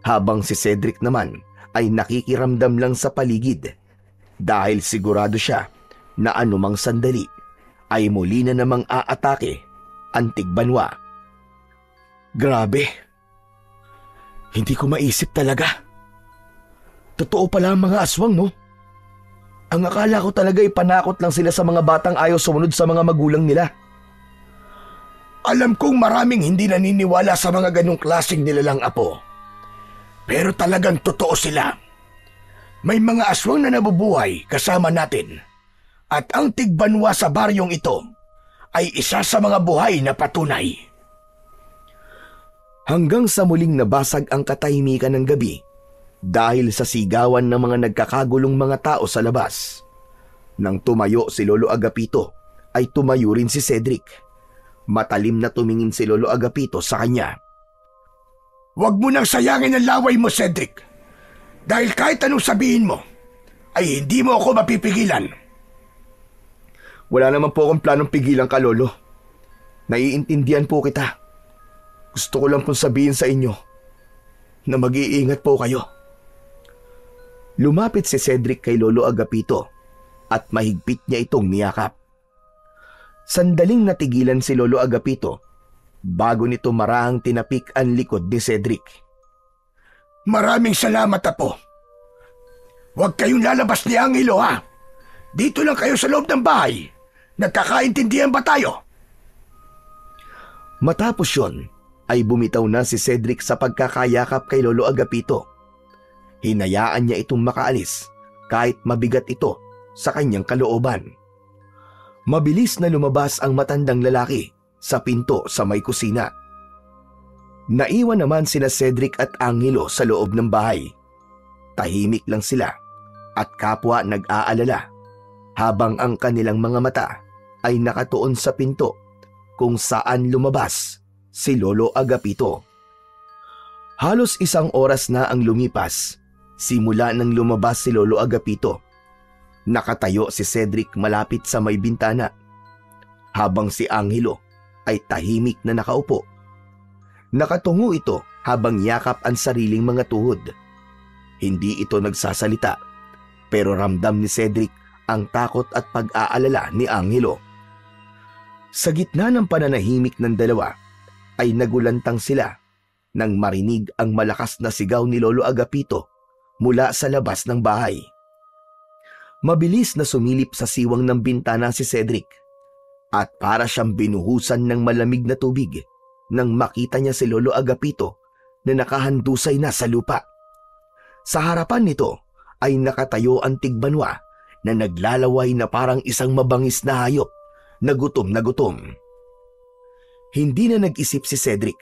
Speaker 1: habang si Cedric naman ay nakikiramdam lang sa paligid dahil sigurado siya na anumang sandali ay muli na namang aatake ang Tigbanwa. Grabe! Hindi ko maisip talaga. Totoo pala ang mga aswang, no? Ang akala ko talaga ay panakot lang sila sa mga batang ayaw sumunod sa mga magulang nila.
Speaker 2: Alam kong maraming hindi naniniwala sa mga ganong klaseng nilalang apo. Pero talagang totoo sila. May mga aswang na nabubuhay kasama natin. At ang Tigbanwa sa baryong ito ay isa sa mga buhay na patunay.
Speaker 1: Hanggang sa muling nabasag ang katahimikan ng gabi dahil sa sigawan ng mga nagkakagulong mga tao sa labas. Nang tumayo si Lolo Agapito, ay tumayo rin si Cedric. Matalim na tumingin si Lolo Agapito sa kanya.
Speaker 2: Huwag mo nang sayangin ang laway mo, Cedric. Dahil kahit anong sabihin mo, ay hindi mo ako mapipigilan.
Speaker 1: Wala naman po akong planong pigilan ka, Lolo. Naiintindihan po kita. Gusto ko lang pong sabihin sa inyo na mag-iingat po kayo. Lumapit si Cedric kay Lolo Agapito at mahigpit niya itong niyakap. Sandaling natigilan si Lolo Agapito bago nito marahang tinapik ang likod ni Cedric.
Speaker 2: Maraming salamat, Apo. Huwag kayong lalabas ni Angelo, ha? Dito lang kayo sa loob ng bahay. Nagkakaintindihan ba tayo?
Speaker 1: Matapos yon, ay bumitaw na si Cedric sa pagkakayakap kay Lolo Agapito. Hinayaan niya itong makaalis kahit mabigat ito sa kanyang kalooban. Mabilis na lumabas ang matandang lalaki sa pinto sa may kusina. Naiwan naman sina Cedric at Angelo sa loob ng bahay. Tahimik lang sila at kapwa nag-aalala habang ang kanilang mga mata ay nakatuon sa pinto kung saan lumabas si Lolo Agapito. Halos 1 oras na ang lumipas simula nang lumabas si Lolo Agapito. Nakatayo si Cedric malapit sa may bintana, habang si Angelo ay tahimik na nakaupo. Nakatungo ito habang yakap ang sariling mga tuhod. Hindi ito nagsasalita, pero ramdam ni Cedric ang takot at pag-aalala ni Angelo. Sa gitna ng pananahimik ng dalawa, ay nagulantang sila nang marinig ang malakas na sigaw ni Lolo Agapito mula sa labas ng bahay. Mabilis na sumilip sa siwang ng bintana si Cedric at para siyang binuhusan ng malamig na tubig nang makita niya si Lolo Agapito na nakahandusay na sa lupa. Sa harapan nito ay nakatayo ang Tigbanwa na naglalaway na parang isang mabangis na hayop na gutom na gutom. Hindi na nag-isip si Cedric.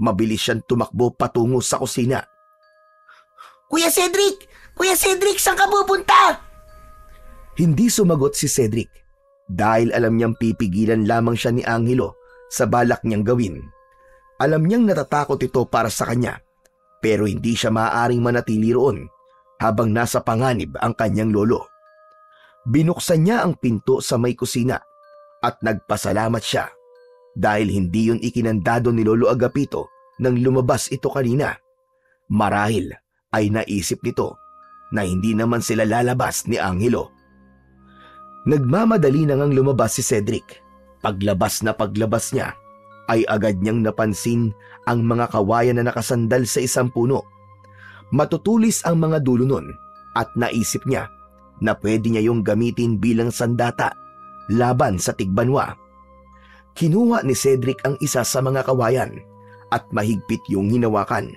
Speaker 1: Mabilis siyang tumakbo patungo sa kusina.
Speaker 3: Kuya Cedric! Kuya Cedric, saan ka pupunta?
Speaker 1: Hindi sumagot si Cedric dahil alam niyang pipigilan lamang siya ni Angelo sa balak niyang gawin. Alam niyang natatakot ito para sa kanya, pero hindi siya maaaring manatili roon habang nasa panganib ang kanyang lolo. Binuksan niya ang pinto sa may kusina at nagpasalamat siya dahil hindi yun ikinandado ni Lolo Agapito nang lumabas ito kanina. Marahil ay naisip nito na hindi naman sila lalabas ni Angelo. Nagmamadali na ngang lumabas si Cedric. Paglabas niya ay agad niyang napansin ang mga kawayan na nakasandal sa isang puno. Matutulis ang mga dulo nun at naisip niya na pwede niya yung gamitin bilang sandata laban sa tigbanwa. Kinuha ni Cedric ang isa sa mga kawayan at mahigpit yung hinawakan.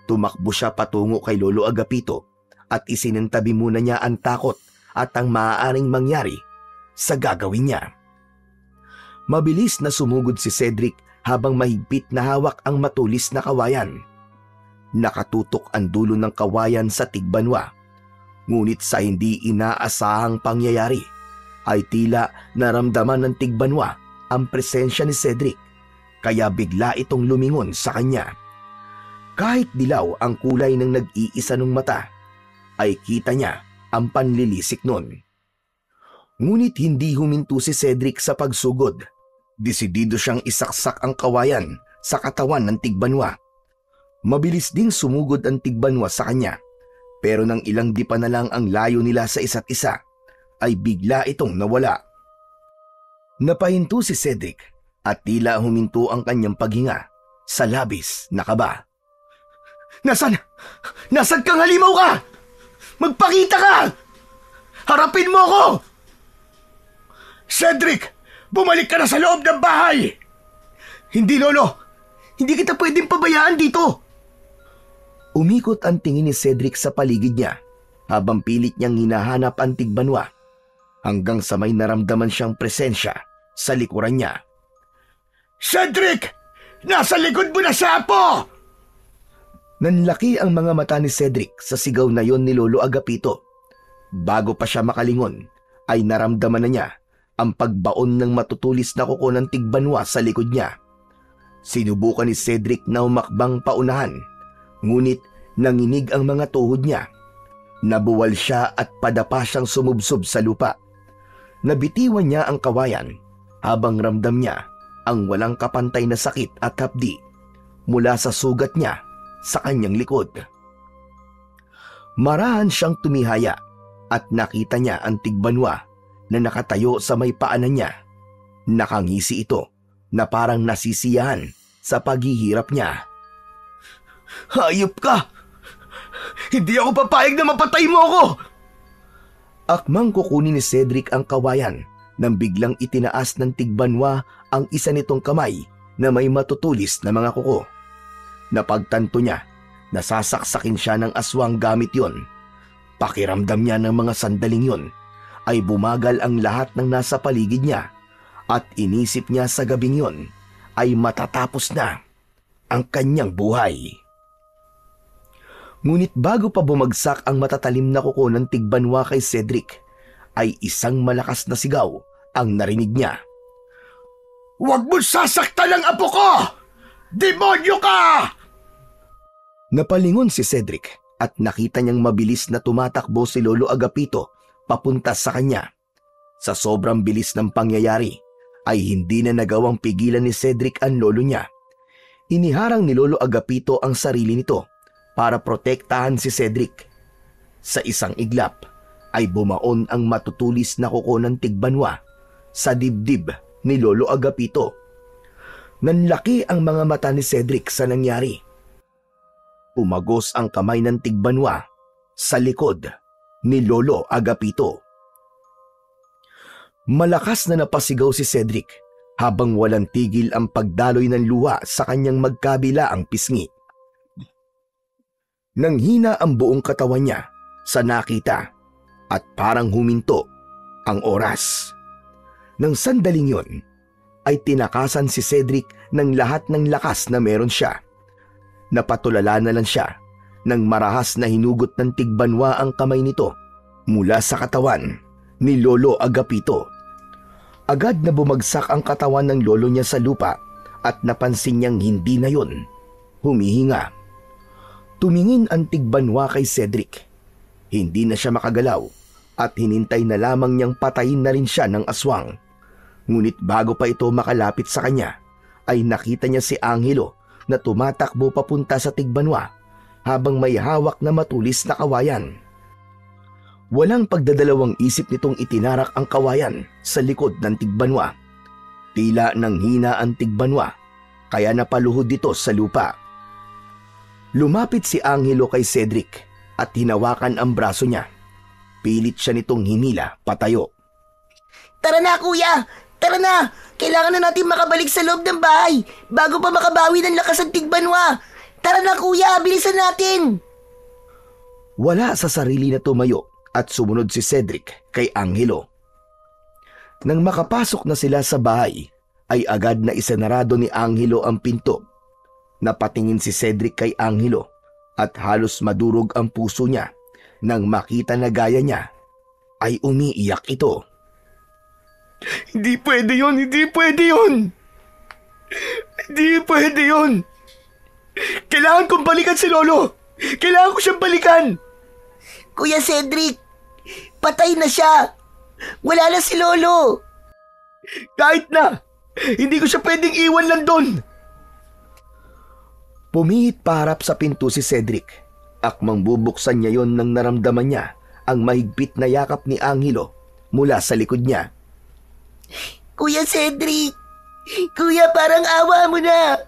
Speaker 1: Tumakbo siya patungo kay Lolo Agapito at isinantabi muna niya ang takot at ang maaaring mangyari sa gagawin niya. Mabilis na sumugod si Cedric habang mahigpit na hawak ang matulis na kawayan. Nakatutok ang dulo ng kawayan sa tigbanwa. Ngunit sa hindi inaasahang pangyayari ay tila naramdaman ng tigbanwa ang presensya ni Cedric, kaya bigla itong lumingon sa kanya. Kahit dilaw ang kulay ng nag-iisa ng mata, ay kita niya ang panlilisik nun. Ngunit hindi huminto si Cedric sa pagsugod. Desidido siyang isaksak ang kawayan sa katawan ng tigbanwa. Mabilis ding sumugod ang tigbanwa sa kanya. Pero nang ilang dipa na lang ang layo nila sa isa't isa, ay bigla itong nawala. Napahinto si Cedric at tila huminto ang kanyang paghinga sa labis na kaba. Nasaan kang halimaw ka? Magpakita ka! Harapin mo ako!
Speaker 2: Cedric, bumalik ka na sa loob ng bahay!
Speaker 1: Hindi, Lolo! Hindi kita pwedeng pabayaan dito! Umikot ang tingin ni Cedric sa paligid niya habang pilit niyang hinahanap ang tigbanwa hanggang sa may naramdaman siyang presensya sa likuran niya.
Speaker 2: Cedric! Nasa likod mo na siya, Apo!
Speaker 1: Nanlaki ang mga mata ni Cedric sa sigaw na yon ni Lolo Agapito. Bago pa siya makalingon, ay naramdaman na niya ang pagbaon ng matutulis na kuko ng tigbanwa sa likod niya. Sinubukan ni Cedric na umakbang paunahan, ngunit nanginig ang mga tuhod niya. Nabuwal siya at padapa siyang sumubsob sa lupa. Nabitiwan niya ang kawayan habang ramdam niya ang walang kapantay na sakit at hapdi mula sa sugat niya sa kanyang likod. Marahan siyang tumihaya at nakita niya ang tigbanwa na nakatayo sa may paanan niya. Nakangisi ito na parang nasisiyahan sa paghihirap niya. Hayop ka! Hindi ako papayag na mapatay mo ako! Akmang kukunin ni Cedric ang kawayan nang biglang itinaas ng tigbanwa ang isa nitong kamay na may matutulis na mga kuko. Napagtanto niya na sasaksakin siya ng aswang gamit yon. Pakiramdam niya ng mga sandaling yon ay bumagal ang lahat ng nasa paligid niya at inisip niya sa gabing yon ay matatapos na ang kanyang buhay. Ngunit bago pa bumagsak ang matatalim na kuko ng tigbanwa kay Cedric, ay isang malakas na sigaw ang narinig niya.
Speaker 2: Huwag mo sasaktan ang apo ko! Demonyo ka!
Speaker 1: Napalingon si Cedric at nakita niyang mabilis na tumatakbo si Lolo Agapito papunta sa kanya. Sa sobrang bilis ng pangyayari, ay hindi na nagawang pigilan ni Cedric ang lolo niya. Iniharang ni Lolo Agapito ang sarili nito para protektahan si Cedric. Sa isang iglap ay bumaon ang matutulis na kuko ng tigbanwa sa dibdib ni Lolo Agapito. Nanlaki ang mga mata ni Cedric sa nangyari. Umagos ang kamay ng tigbanwa sa likod ni Lolo Agapito. Malakas na napasigaw si Cedric habang walang tigil ang pagdaloy ng luha sa kanyang magkabilaang pisngi. Nanghina ang buong katawan niya sa nakita at parang huminto ang oras. Nang sandaling yun, ay tinakasan si Cedric ng lahat ng lakas na meron siya. Napatulala na lang siya nang marahas na hinugot ng tigbanwa ang kamay nito mula sa katawan ni Lolo Agapito. Agad na bumagsak ang katawan ng lolo niya sa lupa at napansin niyang hindi na yun humihinga. Tumingin ang tigbanwa kay Cedric. Hindi na siya makagalaw at hinintay na lamang niyang patayin na rin siya ng aswang. Ngunit bago pa ito makalapit sa kanya, ay nakita niya si Angelo na tumatakbo papunta sa tigbanwa habang may hawak na matulis na kawayan. Walang pagdadalawang isip nitong itinarak ang kawayan sa likod ng tigbanwa. Tila nanghina ang tigbanwa, kaya napaluhod dito sa lupa. Lumapit si Angelo kay Cedric at hinawakan ang braso niya. Pilit siya nitong hinila patayo.
Speaker 3: Tara na, kuya! Tara na! Kailangan na natin makabalik sa loob ng bahay bago pa makabawi ng lakas ng tigbanwa. Tara na, kuya! Bilisan natin!
Speaker 1: Wala sa sarili na tumayo at sumunod si Cedric kay Angelo. Nang makapasok na sila sa bahay, ay agad na isinarado ni Angelo ang pinto. Napatingin si Cedric kay Angelo at halos madurog ang puso niya nang makita na gaya niya ay umiiyak ito.
Speaker 2: Hindi pwede yun! Hindi pwede yun! Hindi pwede yun! Kailangan kong balikan si Lolo! Kailangan ko siyang balikan!
Speaker 3: Kuya Cedric, patay na siya! Wala na si Lolo!
Speaker 2: Kahit na! Hindi ko siya pwedeng iwan lang doon!
Speaker 1: Pumihit paharap sa pinto si Cedric. Akmang bubuksan niya yon nang naramdaman niya ang mahigpit na yakap ni Angelo mula sa likod niya.
Speaker 3: Kuya Cedric! Kuya, parang awa mo na!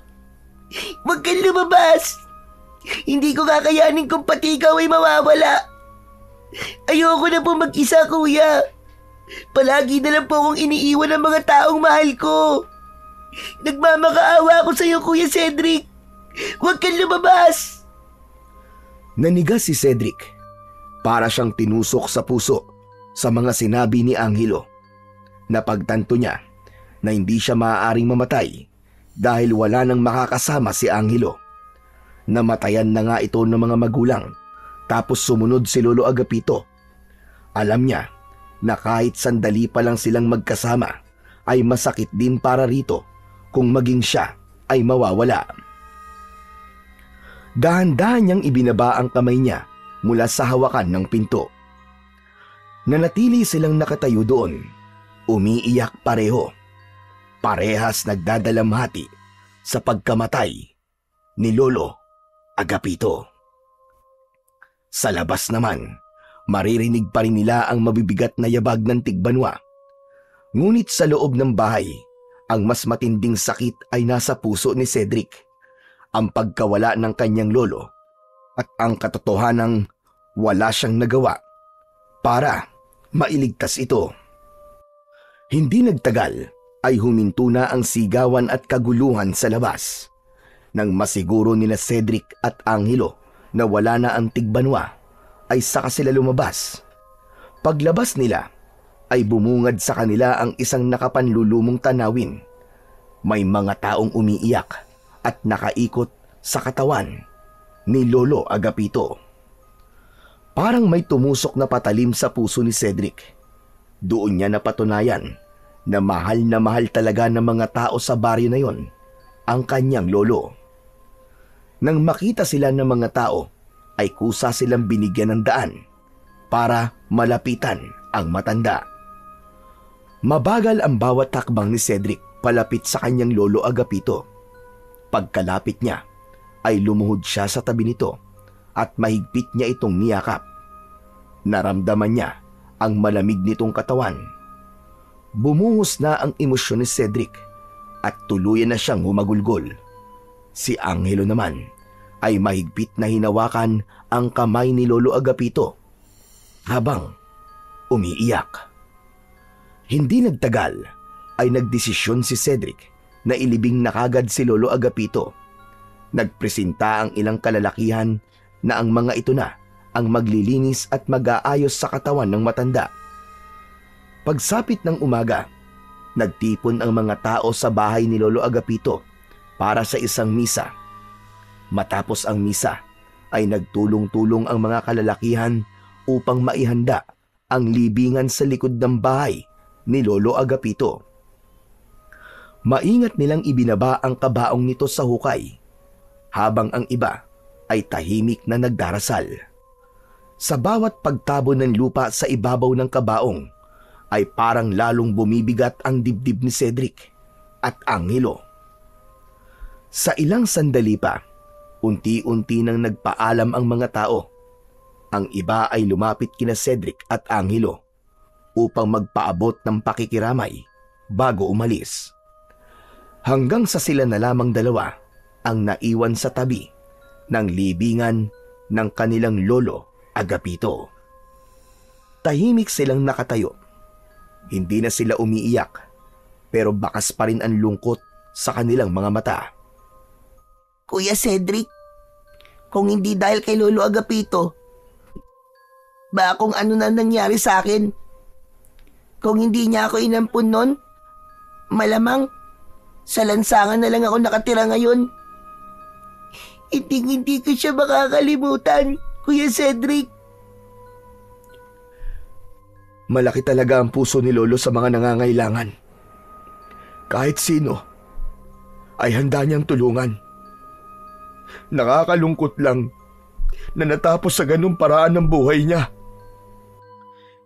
Speaker 3: Huwag kang lumabas! Hindi ko kakayanin kung pati ikaw ay mawawala! Ayoko na po mag-isa, kuya! Palagi na lang po akong iniiwan ng mga taong mahal ko! Nagmamakaawa ako sa iyo, Kuya Cedric! Huwag kang lumabas!
Speaker 1: Nanigas si Cedric. Para siyang tinusok sa puso sa mga sinabi ni Angelo. Napagtanto niya na hindi siya maaaring mamatay dahil wala nang makakasama si Angelo. Namatayan na nga ito ng mga magulang tapos sumunod si Lolo Agapito. Alam niya na kahit sandali pa lang silang magkasama ay masakit din para rito kung maging siya ay mawawala. Dahan-dahan niyang ibinaba ang kamay niya mula sa hawakan ng pinto. Nanatili silang nakatayo doon. Umiiyak pareho. Parehas nagdadalamhati sa pagkamatay ni Lolo Agapito. Sa labas naman, maririnig pa rin nila ang mabibigat na yabag ng tigbanwa. Ngunit sa loob ng bahay, ang mas matinding sakit ay nasa puso ni Cedric. Ang pagkawala ng kanyang lolo at ang katotohanang wala siyang nagawa para mailigtas ito. Hindi nagtagal ay huminto na ang sigawan at kaguluhan sa labas. Nang masiguro nila Cedric at Angelo na wala na ang tigbanwa, ay saka sila lumabas. Paglabas nila, ay bumungad sa kanila ang isang nakapanlulumong tanawin. May mga taong umiiyak at nakaikot sa katawan ni Lolo Agapito. Parang may tumusok na patalim sa puso ni Cedric. Doon niya napatunayan na mahal talaga ng mga tao sa baryo na yon ang kanyang lolo. Nang makita sila ng mga tao, ay kusa silang binigyan ng daan para malapitan ang matanda. Mabagal ang bawat takbang ni Cedric palapit sa kanyang Lolo Agapito. Pagkalapit niya, ay lumuhod siya sa tabi nito at mahigpit niya itong niyakap. Naramdaman niya ang malamig nitong katawan. Bumuhos na ang emosyon ni Cedric at tuluyan na siyang humagulgol. Si Angelo naman ay mahigpit na hinawakan ang kamay ni Lolo Agapito habang umiiyak. Hindi nagtagal ay nagdesisyon si Cedric na ilibing na kagad si Lolo Agapito. Nagpresenta ang ilang kalalakihan na ang mga ito na ang maglilinis at mag-aayos sa katawan ng matanda. Pagsapit ng umaga, nagtipon ang mga tao sa bahay ni Lolo Agapito para sa isang misa. Matapos ang misa, ay nagtulong-tulong ang mga kalalakihan upang maihanda ang libingan sa likod ng bahay ni Lolo Agapito. Maingat nilang ibinaba ang kabaong nito sa hukay, habang ang iba ay tahimik na nagdarasal. Sa bawat pagtabo ng lupa sa ibabaw ng kabaong, ay parang lalong bumibigat ang dibdib ni Cedric at Angelo. Sa ilang sandali pa, unti-unti nang nagpaalam ang mga tao. Ang iba ay lumapit kina Cedric at Angelo upang magpaabot ng pakikiramay bago umalis. Hanggang sa sila na lamang dalawa ang naiwan sa tabi ng libingan ng kanilang Lolo Agapito. Tahimik silang nakatayo. Hindi na sila umiiyak, pero bakas pa rin ang lungkot sa kanilang mga mata.
Speaker 3: Kuya Cedric, kung hindi dahil kay Lolo Agapito, ba kung ano na nangyari sa akin? Kung hindi niya ako inampun nun, malamang sa lansangan na lang ako nakatira ngayon. Hindi ko siya makakalimutan, Kuya Cedric.
Speaker 1: Malaki talaga ang puso ni Lolo sa mga nangangailangan. Kahit sino ay handa niyang tulungan. Nakakalungkot lang na natapos sa ganung paraan ng buhay niya.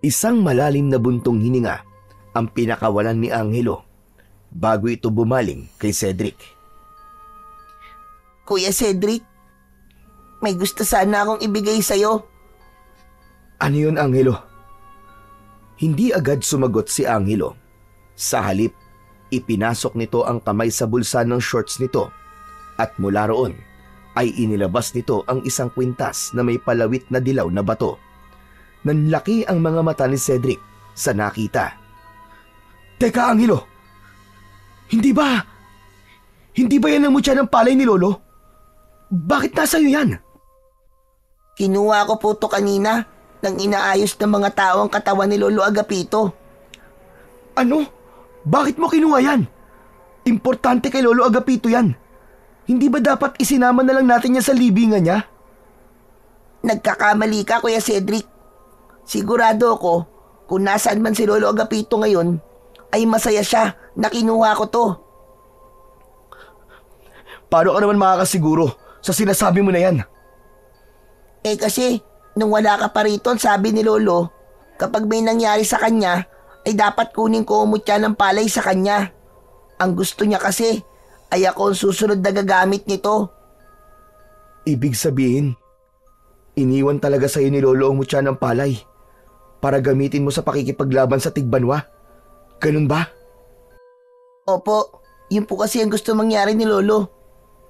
Speaker 1: Isang malalim na buntong hininga ang pinakawalan ni Angelo bago ito bumaling kay Cedric.
Speaker 3: Kuya Cedric, may gusto sana akong ibigay sa'yo.
Speaker 1: Ano yun, Angelo? Hindi agad sumagot si Angelo. Sa halip, ipinasok nito ang kamay sa bulsa ng shorts nito at mula roon ay inilabas nito ang isang kwintas na may palawit na dilaw na bato. Nanlaki ang mga mata ni Cedric sa nakita. Teka, Angelo! Hindi ba yan ang mutya ng palay ni Lolo? Bakit nasa iyo yan?
Speaker 3: Kinuha ko po to kanina nang inaayos ng mga tao ang katawan ni Lolo Agapito.
Speaker 1: Ano? Bakit mo kinuha yan? Importante kay Lolo Agapito yan. Hindi ba dapat isinama na lang natin yan sa libingan niya?
Speaker 3: Nagkakamali ka, Kuya Cedric. Sigurado ako kung nasaan man si Lolo Agapito ngayon, ay masaya siya na kinuha ko to.
Speaker 1: Paano ka naman makakasiguro sa sinasabi mo na yan?
Speaker 3: Kasi nung wala ka pa rito, sabi ni Lolo, kapag may nangyari sa kanya, ay dapat kunin ko umutya ng palay sa kanya. Ang gusto niya kasi ay ako ang susunod na gagamit nito.
Speaker 1: Ibig sabihin, iniwan talaga sa'yo ni Lolo ang mutya ng palay para gamitin mo sa pakikipaglaban sa Tigbanwa. Ganun ba?
Speaker 3: Opo, yun po kasi ang gusto mangyari ni Lolo.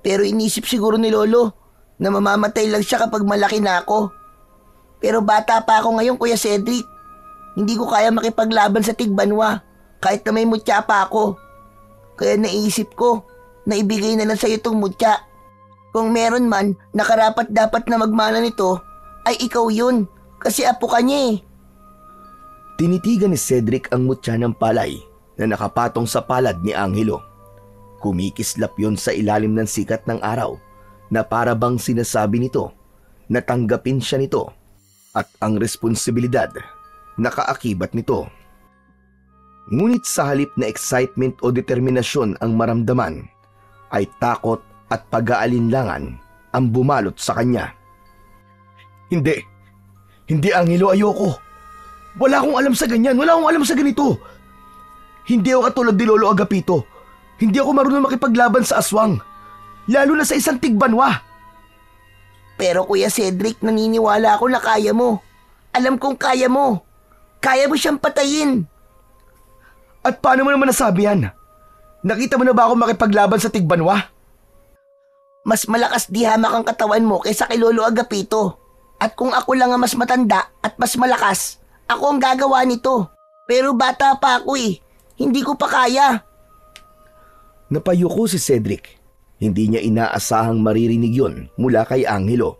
Speaker 3: Pero inisip siguro ni Lolo na mamamatay lang siya kapag malaki na ako. Pero bata pa ako ngayon, Kuya Cedric. Hindi ko kaya makipaglaban sa Tigbanwa kahit na may mutya pa ako. Kaya naisip ko na ibigay na lang sa iyo itong mutya. Kung meron man na karapat dapat na magmana nito, ay ikaw yun. Kasi apo ka niya eh.
Speaker 1: Tinitigan ni Cedric ang mutya ng palay na nakapatong sa palad ni Angelo. Kumikislap yon sa ilalim ng sikat ng araw na para bang sinasabi nito na tanggapin siya nito at ang responsibilidad na kaakibat nito. Ngunit sa halip na excitement o determinasyon ang maramdaman, ay takot at pag-aalinlangan ang bumalot sa kanya. Hindi Angelo, ayoko. Wala akong alam sa ganyan, wala akong alam sa ganito. Hindi ako katulad ni Lolo Agapito. Hindi ako marunong makipaglaban sa aswang, lalo na sa isang Tigbanwa.
Speaker 3: Pero Kuya Cedric, naniniwala ako na kaya mo. Alam kong kaya mo. Kaya mo siyang patayin.
Speaker 1: At paano mo naman nasabi yan? Nakita mo na ba ako makipaglaban sa Tigbanwa?
Speaker 3: Mas malakas di hamak ang katawan mo kaysa kay Lolo Agapito. At kung ako lang ang mas matanda at mas malakas, ako ang gagawa nito. Pero bata pa ako eh. Hindi ko pa kaya.
Speaker 1: Napayuko si Cedric. Hindi niya inaasahang maririnig yon mula kay Angelo.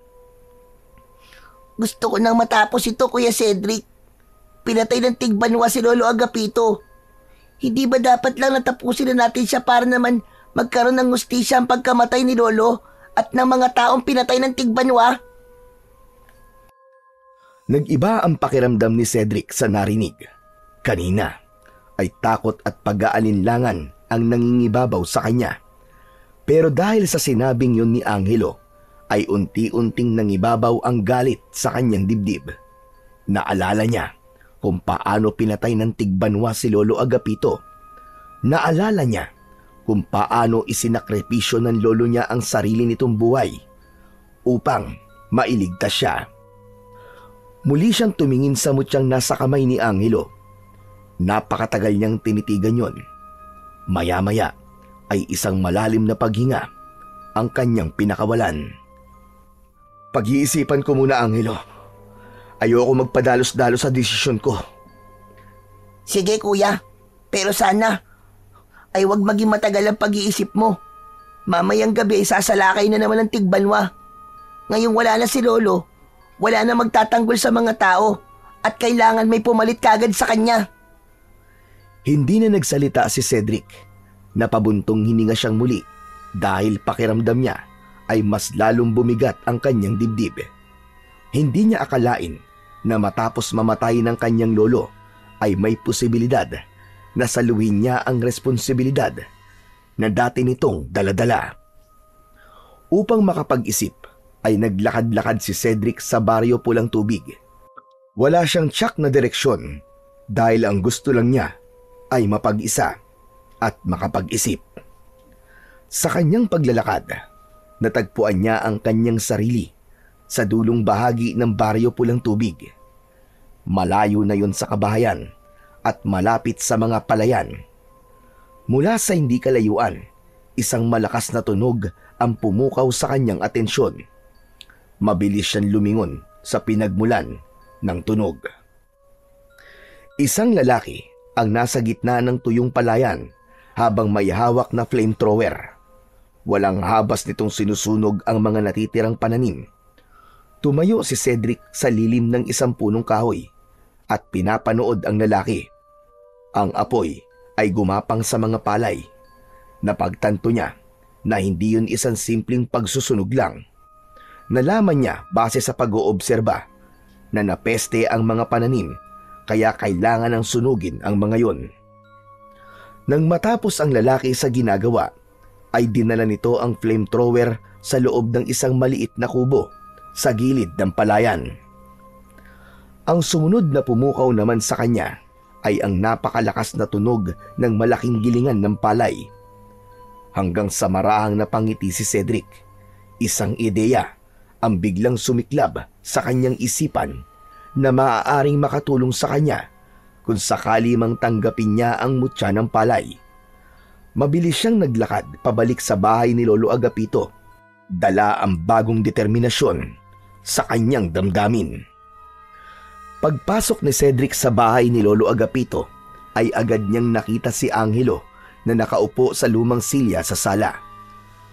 Speaker 3: Gusto ko nang matapos ito, Kuya Cedric. Pinatay ng Tigbanwa si Lolo Agapito. Hindi ba dapat lang natapusin na natin siya para naman magkaroon ng hustisya ang pagkamatay ni Lolo at ng mga taong pinatay ng Tigbanwa?
Speaker 1: Nag-iba ang pakiramdam ni Cedric sa narinig. Kanina ay takot at pag-aalinlangan ang nangingibabaw sa kanya. Pero dahil sa sinabing yun ni Angelo, ay unti-unting nangibabaw ang galit sa kanyang dibdib. Naalala niya kung paano pinatay ng Tigbanwa si Lolo Agapito. Naalala niya kung paano isinakripisyo ng lolo niya ang sarili nitong buhay upang mailigtas siya. Muli siyang tumingin sa mutyang nasa kamay ni Angelo. Napakatagal niyang tinitigan yon. Maya-maya ay isang malalim na paghinga ang kanyang pinakawalan. Pag-iisipan ko muna, Angelo. Ayoko magpadalos-dalos sa desisyon ko.
Speaker 3: Sige kuya, pero sana ay wag maging matagal ang pag-iisip mo. Mamayang gabi ay sasalakay na naman ang tigbanwa. Ngayong wala na si Lolo, wala na magtatanggol sa mga tao at kailangan may pumalit kagad sa kanya.
Speaker 1: Hindi na nagsalita si Cedric. Napabuntong hininga siyang muli dahil pakiramdam niya ay mas lalong bumigat ang kanyang dibdib. Hindi niya akalain na matapos mamatay ng kanyang lolo ay may posibilidad na saluhin niya ang responsibilidad na dati nitong daladala. Upang makapag-isip ay naglakad-lakad si Cedric sa baryo Pulang Tubig. Wala siyang tiyak na direksyon dahil ang gusto lang niya ay mapag-isa at makapag-isip. Sa kanyang paglalakad, natagpuan niya ang kanyang sarili sa dulong bahagi ng baryo Pulang Tubig. Malayo na yon sa kabahayan at malapit sa mga palayan. Mula sa hindi kalayuan, isang malakas na tunog ang pumukaw sa kanyang atensyon. Mabilis siyang lumingon sa pinagmulan ng tunog. Isang lalaki ang nasa gitna ng tuyong palayan habang may hawak na flamethrower. Walang habas nitong sinusunog ang mga natitirang pananim. Tumayo si Cedric sa lilim ng isang punong kahoy at pinapanood ang lalaki. Ang apoy ay gumapang sa mga palay. Napagtanto niya na hindi yun isang simpleng pagsusunog lang. Nalaman niya base sa pag-oobserba na napeste ang mga pananim kaya kailangan ng sunugin ang mga yon. Nang matapos ang lalaki sa ginagawa, ay dinala nito ang flamethrower sa loob ng isang maliit na kubo sa gilid ng palayan. Ang sumunod na pumukaw naman sa kanya ay ang napakalakas na tunog ng malaking gilingan ng palay. Hanggang sa marahang napangiti si Cedric, isang ideya ang biglang sumiklab sa kanyang isipan na maaaring makatulong sa kanya kung sakali mang tanggapin niya ang mutya ng palay. Mabilis siyang naglakad pabalik sa bahay ni Lolo Agapito. Dala ang bagong determinasyon sa kanyang damdamin. Pagpasok ni Cedric sa bahay ni Lolo Agapito ay agad niyang nakita si Angelo na nakaupo sa lumang silya sa sala.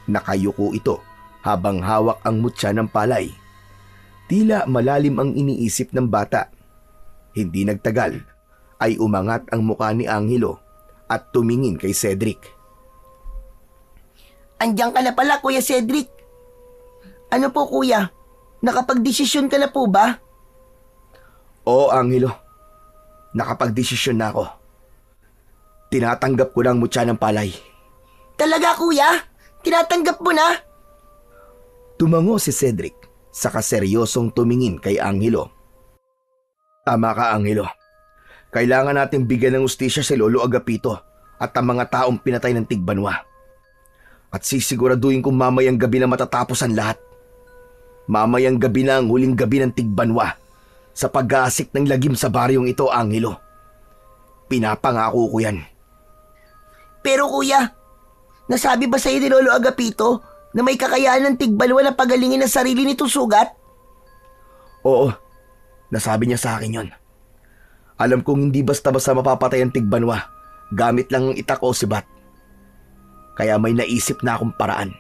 Speaker 1: Nakayuko ito habang hawak ang mutya ng palay. Tila malalim ang iniisip ng bata. Hindi nagtagal ay umangat ang mukha ni Angelo at tumingin kay Cedric.
Speaker 3: Andiyan ka na pala, Kuya Cedric. Ano po, Kuya? Nakapagdesisyon ka na po ba?
Speaker 1: Oo, Angelo. Nakapagdesisyon na ako. Tinatanggap ko lang mutya ng palay.
Speaker 3: Talaga, Kuya? Tinatanggap mo na?
Speaker 1: Tumango si Cedric saka seryosong tumingin kay Angelo. Tama ka, Angelo. Kailangan natin bigyan ng ustisya si Lolo Agapito at ang mga taong pinatay ng Tigbanwa. At sisiguraduhin kong mamayang gabi na matatapos ang lahat. Mamayang gabi na ang huling gabi ng Tigbanwa sa pag-aasik ng lagim sa baryong ito, Angelo. Pinapangako ko yan.
Speaker 3: Pero Kuya, nasabi ba sa'yo ni Lolo Agapito na may kakayahan ng Tigbanwa na pagalingin ang sarili nitong sugat?
Speaker 1: Oo, nasabi niya sa akin yon. Alam kong hindi basta-basta mapapatay ang Tigbanwa gamit lang ang itak o sibat. Kaya may naisip na akong paraan.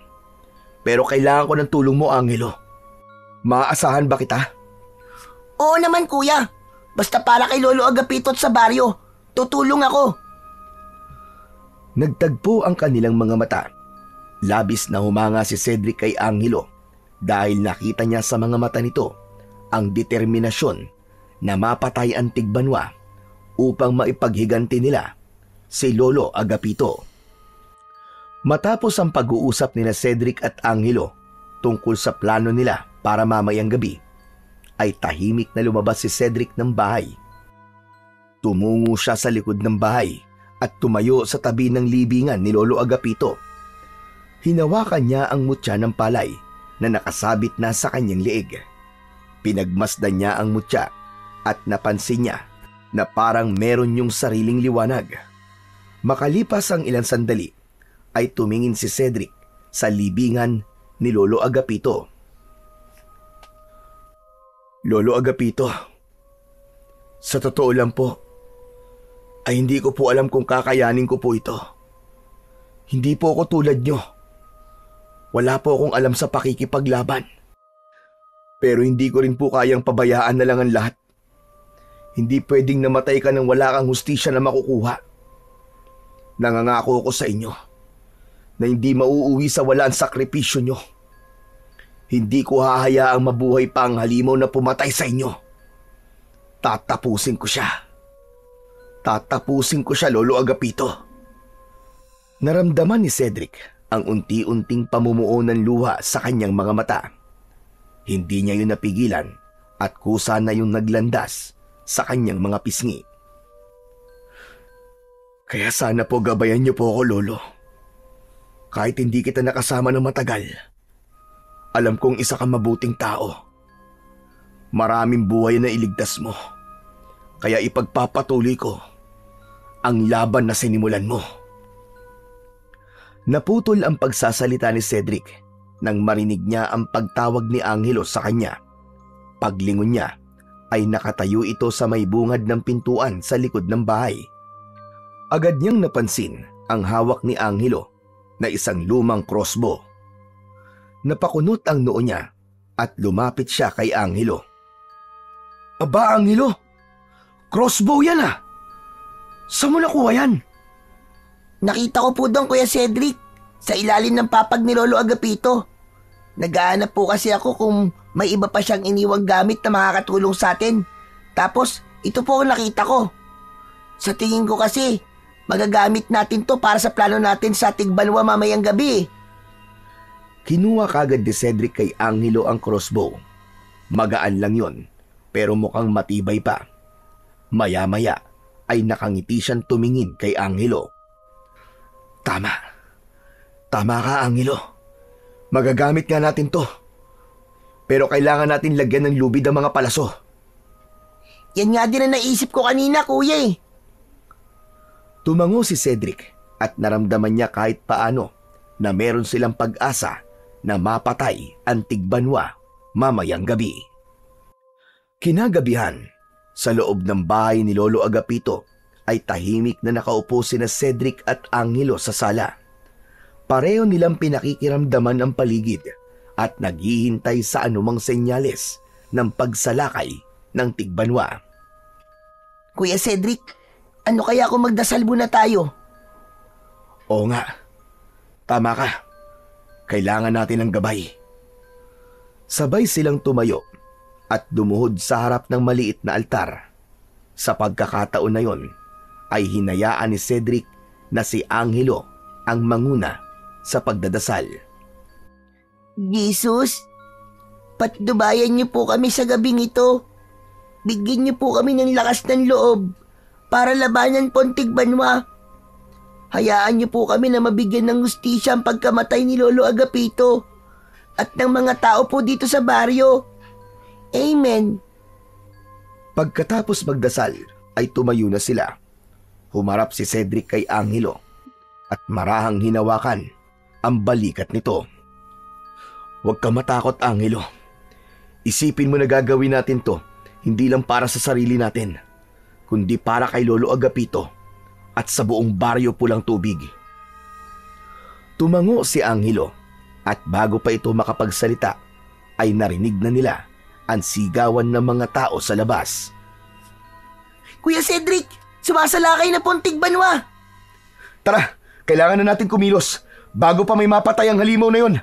Speaker 1: Pero kailangan ko ng tulong mo, Angelo. Maaasahan ba kita?
Speaker 3: Oo naman, Kuya. Basta para kay Lolo Agapito at sa baryo, tutulong ako.
Speaker 1: Nagtagpo ang kanilang mga mata. Labis na humanga si Cedric kay Angelo dahil nakita niya sa mga mata nito ang determinasyon na mapatay ang Tigbanwa upang maipaghiganti nila si Lolo Agapito. Matapos ang pag-uusap nila Cedric at Angelo tungkol sa plano nila para mamayang gabi, ay tahimik na lumabas si Cedric ng bahay. Tumungo siya sa likod ng bahay at tumayo sa tabi ng libingan ni Lolo Agapito. Hinawakan niya ang mutya ng palay na nakasabit na sa kanyang leeg. Pinagmasdan niya ang mutya at napansin niya na parang meron yung sariling liwanag. Makalipas ang ilang sandali, ay tumingin si Cedric sa libingan ni Lolo Agapito. Lolo Agapito, Sa totoo lang po, ay hindi ko po alam kung kakayanin ko po ito. Hindi po ako tulad nyo. Wala po akong alam sa pakikipaglaban. Pero hindi ko rin po kayang pabayaan na lang ang lahat. Hindi pwedeng namatay ka nang wala kang hustisya na makukuha. Nangangako ako sa inyo na hindi mauuwi sa wala ang sakripisyo nyo. Hindi ko hahayaang mabuhay pa ang halimaw na pumatay sa inyo. Tatapusin ko siya. Tatapusin ko siya, Lolo Agapito. Naramdaman ni Cedric ang unti-unting pamumuo ng luha sa kanyang mga mata. Hindi niya yun napigilan at kusa na yung naglandas sa kanyang mga pisngi. Kaya sana po gabayan niyo po ako, Lolo. Kahit hindi kita nakasama ng matagal, alam kong isa kang mabuting tao. Maraming buhay na iligtas mo. Kaya ipagpapatuloy ko ang laban na sinimulan mo. Naputol ang pagsasalita ni Cedric nang marinig niya ang pagtawag ni Angelo sa kanya. Paglingon niya ay nakatayo ito sa may bungad ng pintuan sa likod ng bahay. Agad niyang napansin ang hawak ni Angelo na isang lumang crossbow. Napakunot ang noo niya at lumapit siya kay Angelo. Aba, Angelo! Crossbow yan ah! Saan mo nakuha yan?
Speaker 3: Nakita ko po doon, Kuya Cedric, sa ilalim ng papag ni Lolo Agapito. Naghahanap po kasi ako kung may iba pa siyang iniwang gamit na makakatulong sa atin. Tapos, ito po ang nakita ko. Sa tingin ko kasi, magagamit natin to para sa plano natin sa Tigbanwa mamayang gabi.
Speaker 1: Kinuha kagad ni Cedric kay Angelo ang crossbow. Magaan lang yon, pero mukhang matibay pa. Maya-maya ay nakangiti siyang tumingin kay Angelo. Tama. Tama ka, Angelo. Magagamit nga natin to. Pero kailangan natin lagyan ng lubid ang mga palaso.
Speaker 3: Yan nga din ang naisip ko kanina, Kuya eh.
Speaker 1: Tumango si Cedric at naramdaman niya kahit paano na meron silang pag-asa na mapatay ang Tigbanwa mamayang gabi. Kinagabihan, sa loob ng bahay ni Lolo Agapito ay tahimik na nakaupo sina Cedric at Angelo sa sala. Pareho nilang pinakikiramdaman ang paligid at naghihintay sa anumang senyales ng pagsalakay ng Tigbanwa.
Speaker 3: Kuya Cedric, ano kaya kung magdasal muna tayo?
Speaker 1: Oo nga, tama ka. Kailangan natin ng gabay. Sabay silang tumayo at dumuhod sa harap ng maliit na altar. Sa pagkakataon na yon, ay hinayaan ni Cedric na si Angelo ang manguna sa pagdadasal.
Speaker 3: Jesus, patnubayan niyo po kami sa gabing ito. Bigyan niyo po kami ng lakas ng loob para labanan po ang Tigbanwa. Hayaan niyo po kami na mabigyan ng hustisya ang pagkamatay ni Lolo Agapito at ng mga tao po dito sa baryo. Amen.
Speaker 1: Pagkatapos magdasal ay tumayo na sila. Humarap si Cedric kay Angelo at marahang hinawakan ang balikat nito. Huwag ka matakot, Angelo. Isipin mo na gagawin natin to hindi lang para sa sarili natin, kundi para kay Lolo Agapito at sa buong baryo Pulang Tubig. Tumango si Angelo at bago pa ito makapagsalita ay narinig na nila ang sigawan ng mga tao sa labas.
Speaker 3: Kuya Cedric, sumasalakay na po ang Tigbanwa.
Speaker 1: Tara, kailangan na natin kumilos bago pa may mapatay ang halimaw na yon.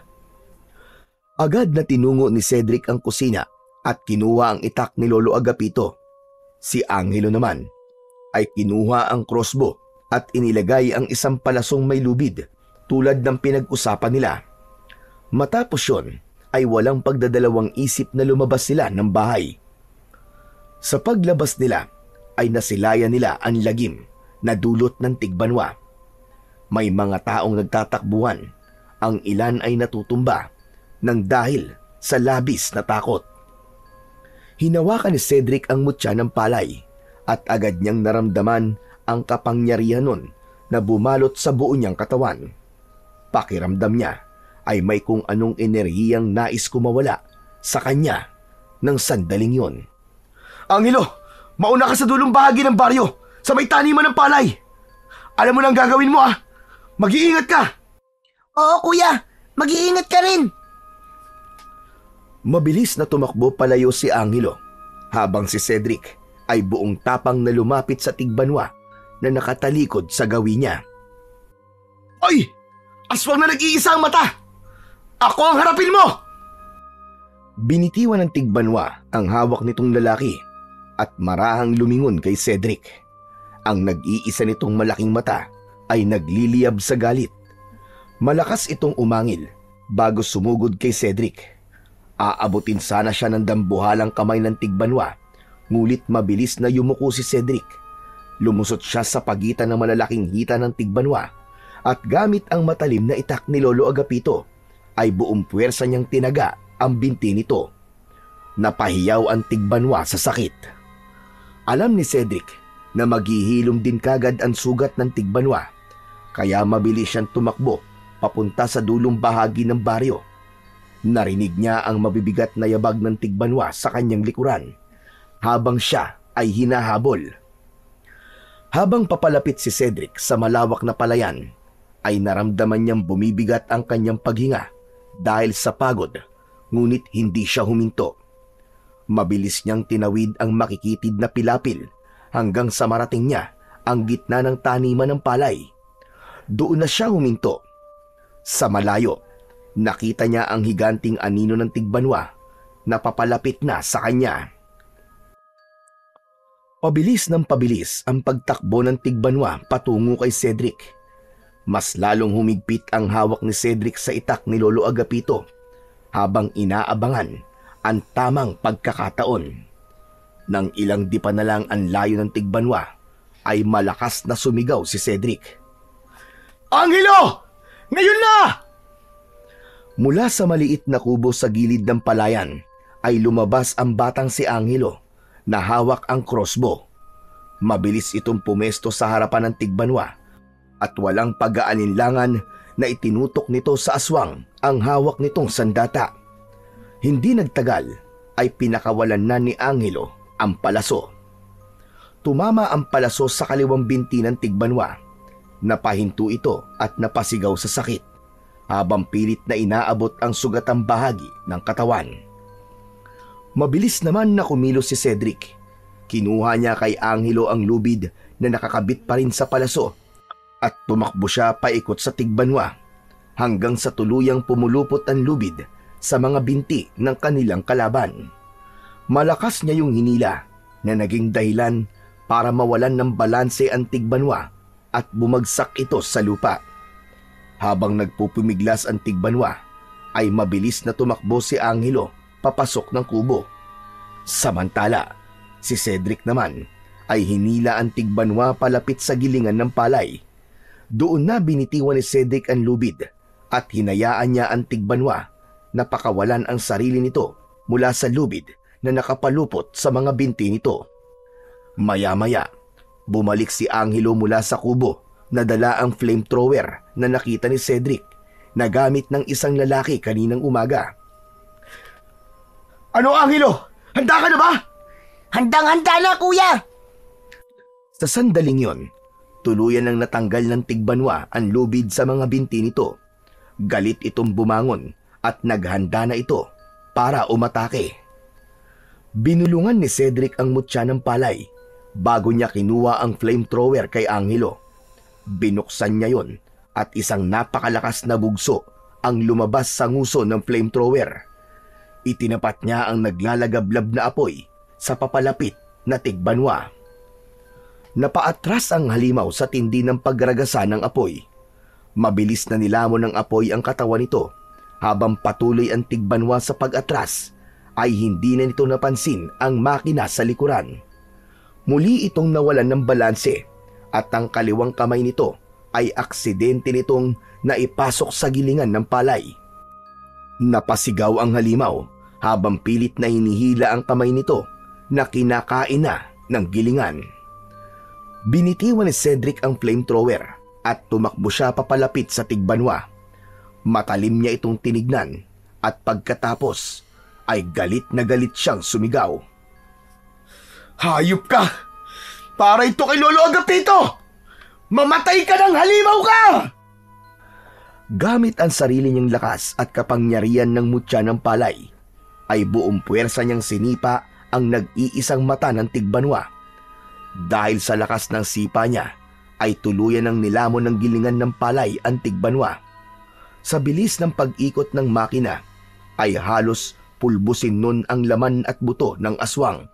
Speaker 1: Agad na tinungo ni Cedric ang kusina at kinuha ang itak ni Lolo Agapito. Si Angelo naman ay kinuha ang crossbow at inilagay ang isang palasong may lubid tulad ng pinag-usapan nila. Matapos yon ay walang pagdadalawang isip na lumabas sila ng bahay. Sa paglabas nila ay nasilayan nila ang lagim na dulot ng Tigbanwa. May mga taong nagtatakbuhan, ang ilan ay natutumba nang dahil sa labis na takot. Hinawakan ni Cedric ang mutya ng palay at agad niyang naramdaman ang kapangyarihan nun na bumalot sa buo niyang katawan. Pakiramdam niya ay may kung anong enerhiyang nais kumawala sa kanya ng sandaling yon. Angelo, Mauna ka sa dulong bahagi ng baryo, sa may taniman ng palay. Alam mo na ang gagawin mo Mag-iingat ka.
Speaker 3: Oo kuya, mag-iingat ka rin.
Speaker 1: Mabilis na tumakbo palayo si Angelo, habang si Cedric ay buong tapang na lumapit sa tigbanwa na nakatalikod sa gawi niya. Oy! Aswang na nag-iisa ang mata! Ako ang harapin mo! Binitiwan ng tigbanwa ang hawak nitong lalaki at marahang lumingon kay Cedric. Ang nag-iisa nitong malaking mata ay nagliliyab sa galit. Malakas itong umangil bago sumugod kay Cedric. Aabutin sana siya ng dambuhalang kamay ng tigbanwa, ngulit mabilis na yumuko si Cedric. Lumusot siya sa pagitan ng malalaking hita ng tigbanwa at gamit ang matalim na itak ni Lolo Agapito ay buong puwersa niyang tinaga ang binti nito. Napahiyaw ang tigbanwa sa sakit. Alam ni Cedric na maghihilom din kagad ang sugat ng tigbanwa, kaya mabilis siyang tumakbo papunta sa dulong bahagi ng baryo. Narinig niya ang mabibigat na yabag ng tigbanwa sa kanyang likuran habang siya ay hinahabol. Habang papalapit si Cedric sa malawak na palayan, ay naramdaman niyang bumibigat ang kanyang paghinga dahil sa pagod, ngunit hindi siya huminto. Mabilis niyang tinawid ang makikitid na pilapil hanggang sa marating niya ang gitna ng taniman ng palay. Doon na siya huminto. Sa malayo, nakita niya ang higanting anino ng tigbanwa na papalapit na sa kanya. Pabilis ng pabilis ang pagtakbo ng tigbanwa patungo kay Cedric. Mas lalong humigpit ang hawak ni Cedric sa itak ni Lolo Agapito habang inaabangan ang tamang pagkakataon. Nang ilang dipa na lang ang layo ng tigbanwa, ay malakas na sumigaw si Cedric. Angelo! Ngayon na! Mula sa maliit na kubo sa gilid ng palayan ay lumabas ang batang si Angelo na hawak ang crossbow. Mabilis itong pumesto sa harapan ng tigbanwa at walang pag-aalinlangan na itinutok nito sa aswang ang hawak nitong sandata. Hindi nagtagal ay pinakawalan na ni Angelo ang palaso. Tumama ang palaso sa kaliwang binti ng tigbanwa. Napahinto ito at napasigaw sa sakit habang pilit na inaabot ang sugatang bahagi ng katawan. Mabilis naman na kumilos si Cedric. Kinuha niya kay Angelo ang lubid na nakakabit pa rin sa palaso at tumakbo siya paikot sa tigbanwa hanggang sa tuluyang pumulupot ang lubid sa mga binti ng kanilang kalaban. Malakas niya yung hinila na naging dahilan para mawalan ng balanse ang tigbanwa at bumagsak ito sa lupa. Habang nagpupumiglas ang tigbanwa, ay mabilis na tumakbo si Angelo papasok ng kubo. Samantala, si Cedric naman ay hinila ang tigbanwa palapit sa gilingan ng palay. Doon na binitiwan ni Cedric ang lubid at hinayaan niya ang tigbanwa na pakawalan ang sarili nito mula sa lubid na nakapalupot sa mga binti nito. Maya-maya, bumalik si Angelo mula sa kubo na dala ang flamethrower na nakita ni Cedric na gamit ng isang lalaki kaninang umaga. Ano, Angelo? Handa ka na ba?
Speaker 3: Handang-handa na kuya!
Speaker 1: Sa sandaling yon, tuluyan ang natanggal ng tigbanwa ang lubid sa mga binti nito. Galit itong bumangon at naghanda na ito para umatake. Binulungan ni Cedric ang mutya ng palay bago niya kinuha ang flamethrower kay Angelo. Binuksan niya yon at isang napakalakas na bugso ang lumabas sa nguso ng flamethrower. Itinapat niya ang naglalagablab na apoy sa papalapit na tigbanwa. Napaatras ang halimaw sa tindi ng pagragasa ng apoy. Mabilis na nilamon ng apoy ang katawan nito habang patuloy ang tigbanwa sa pag-atras ay hindi na nito napansin ang makina sa likuran. Muli itong nawalan ng balanse at ang kaliwang kamay nito ay aksidente nitong naipasok sa gilingan ng palay. Napasigaw ang halimaw habang pilit na hinihila ang kamay nito na kinakain na ng gilingan. Binitiwan ni Cedric ang flamethrower at tumakbo siya papalapit sa tigbanwa. Matalim niya itong tinignan at pagkatapos ay galit na galit siyang sumigaw.
Speaker 2: Hayop ka! Para ito kay Lolo Agapito! Mamatay ka ng halimaw ka!
Speaker 1: Gamit ang sarili niyang lakas at kapangyarihan ng mutya ng palay, ay buong puwersa niyang sinipa ang nag-iisang mata ng tigbanwa. Dahil sa lakas ng sipa niya, ay tuluyan ng nilamon ng gilingan ng palay ang tigbanwa. Sa bilis ng pag-ikot ng makina, ay halos pulbusin nun ang laman at buto ng aswang.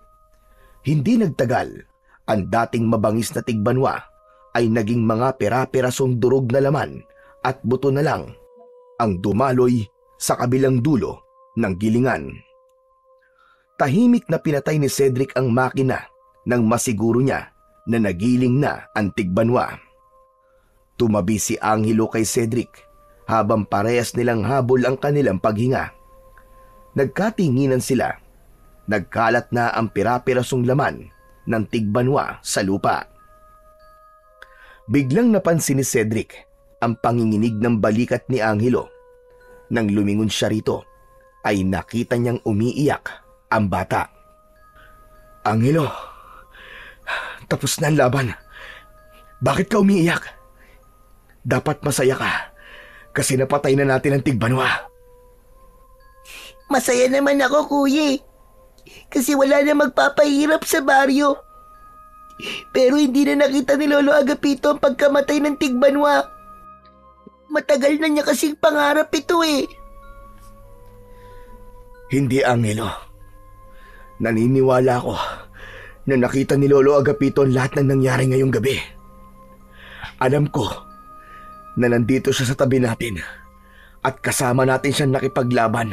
Speaker 1: Hindi nagtagal, ang dating mabangis na tigbanwa ay naging mga pera-perasong durog na laman at buto na lang ang dumaloy sa kabilang dulo ng gilingan. Tahimik na pinatay ni Cedric ang makina nang masiguro niya na nagiling na ang tigbanwa. Tumabi si Angelo kay Cedric habang parehas nilang habol ang kanilang paghinga. Nagkatinginan sila. Nagkalat na ang pira-pirasong laman ng tigbanwa sa lupa. Biglang napansin ni Cedric ang panginginig ng balikat ni Angelo. Nang lumingon siya rito, ay nakita niyang umiiyak ang bata.
Speaker 2: Angelo, tapos na ang laban. Bakit ka umiiyak? Dapat masaya ka kasi napatay na natin ang tigbanwa.
Speaker 3: Masaya naman ako, kuya. Kasi wala na magpapahirap sa baryo. Pero hindi na nakita ni Lolo Agapito ang pagkamatay ng tigbanwa. Matagal na niya kasing pangarap ito eh.
Speaker 2: Hindi, Angelo. Naniniwala ako na nakita ni Lolo Agapito ang lahat ng nangyari ngayong gabi. Alam ko na nandito siya sa tabi natin at kasama natin siya nakipaglaban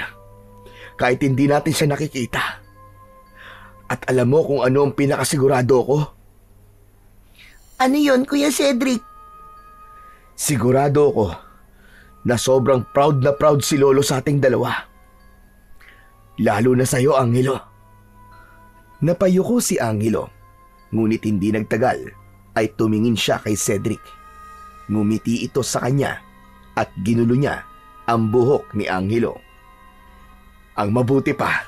Speaker 2: kahit hindi natin siya nakikita. At alam mo kung ano ang pinakasigurado ko?
Speaker 3: Ano yon, Kuya Cedric?
Speaker 2: Sigurado ko na sobrang proud na proud si Lolo sa ating dalawa. Lalo na sa'yo, Angelo.
Speaker 1: Napayuko si Angelo, ngunit hindi nagtagal ay tumingin siya kay Cedric. Ngumiti ito sa kanya at ginulo niya ang buhok ni Angelo.
Speaker 2: Ang mabuti pa,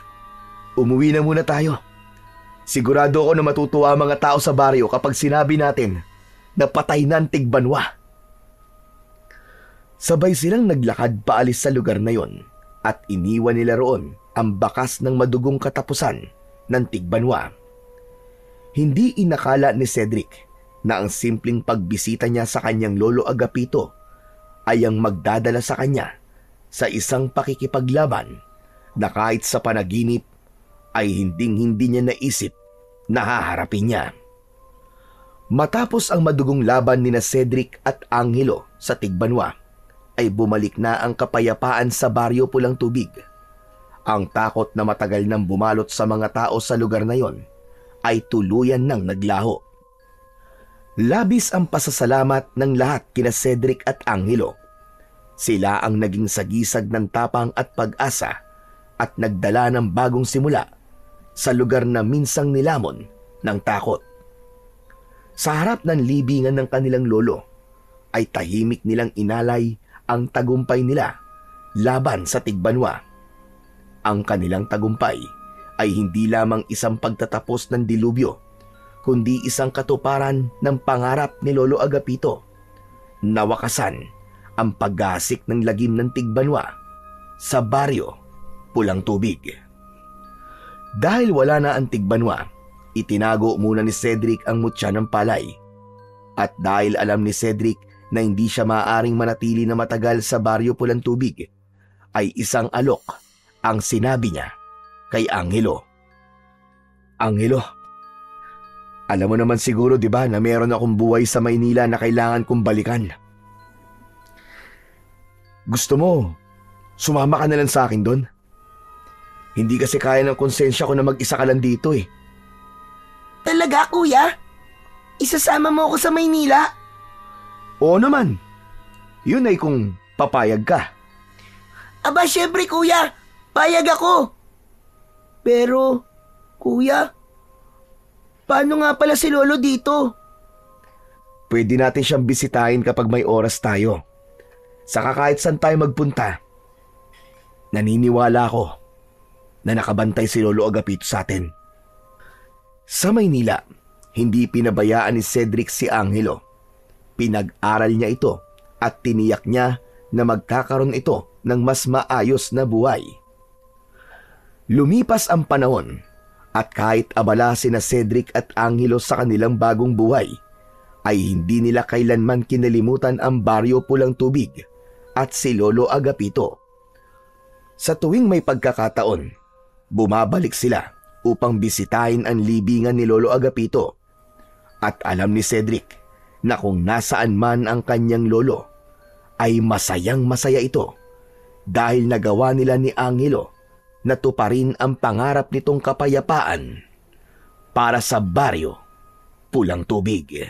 Speaker 2: umuwi na muna tayo. Sigurado ako na matutuwa ang mga tao sa baryo kapag sinabi natin na patay na ang tigbanwa.
Speaker 1: Sabay silang naglakad paalis sa lugar na yon at iniwan nila roon ang bakas ng madugong katapusan ng tigbanwa. Hindi inakala ni Cedric na ang simpleng pagbisita niya sa kanyang Lolo Agapito ay ang magdadala sa kanya sa isang pakikipaglaban na kahit sa panaginip ay hinding-hindi niya naisip na haharapin niya. Matapos ang madugong laban ni na Cedric at Angelo sa tigbanwa, ay bumalik na ang kapayapaan sa baryo Pulang Tubig. Ang takot na matagal nang bumalot sa mga tao sa lugar na yon ay tuluyan nang naglaho. Labis ang pasasalamat ng lahat kina Cedric at Angelo. Sila ang naging sagisag ng tapang at pag-asa at nagdala ng bagong simula sa lugar na minsang nilamon ng takot. Sa harap ng libingan ng kanilang lolo, ay tahimik nilang inalay ang tagumpay nila laban sa tigbanwa. Ang kanilang tagumpay ay hindi lamang isang pagtatapos ng dilubyo, kundi isang katuparan ng pangarap ni Lolo Agapito na wakasan ang paggasik ng lagim ng tigbanwa sa baryo Pulang Tubig. Dahil wala na ang tigbanwa, itinago muna ni Cedric ang mutya ng palay. At dahil alam ni Cedric na hindi siya maaaring manatili na matagal sa baryo Pulang Tubig, ay isang alok ang sinabi niya kay Angelo.
Speaker 2: Angelo, alam mo naman siguro, di ba, na meron akong buhay sa Maynila na kailangan kong balikan. Gusto mo, sumama ka na lang sa akin doon? Hindi kasi kaya ng konsensya ko na mag-isa ka lang dito eh.
Speaker 3: Talaga, kuya? Isasama mo ako sa Maynila?
Speaker 2: Oo naman. Yun ay kung papayag ka.
Speaker 3: Aba, syempre, kuya. Payag ako. Pero, kuya, paano nga pala si Lolo dito?
Speaker 2: Pwede natin siyang bisitahin kapag may oras tayo. Saka kahit saan tayo magpunta, naniniwala ako na nakabantay si Lolo Agapito sa atin.
Speaker 1: Sa Maynila, hindi pinabayaan ni Cedric si Angelo. Pinag-aral niya ito at tiniyak niya na magkakaroon ito ng mas maayos na buhay. Lumipas ang panahon at kahit abala sina Cedric at Angelo sa kanilang bagong buhay, ay hindi nila kailanman kinalimutan ang Baryo Pulang Tubig at si Lolo Agapito. Sa tuwing may pagkakataon, bumabalik sila upang bisitahin ang libingan ni Lolo Agapito. At alam ni Cedric na kung nasaan man ang kanyang lolo, ay masayang masaya ito dahil nagawa nila ni Angelo na tuparin ang pangarap nitong kapayapaan para sa Baryo Pulang Tubig.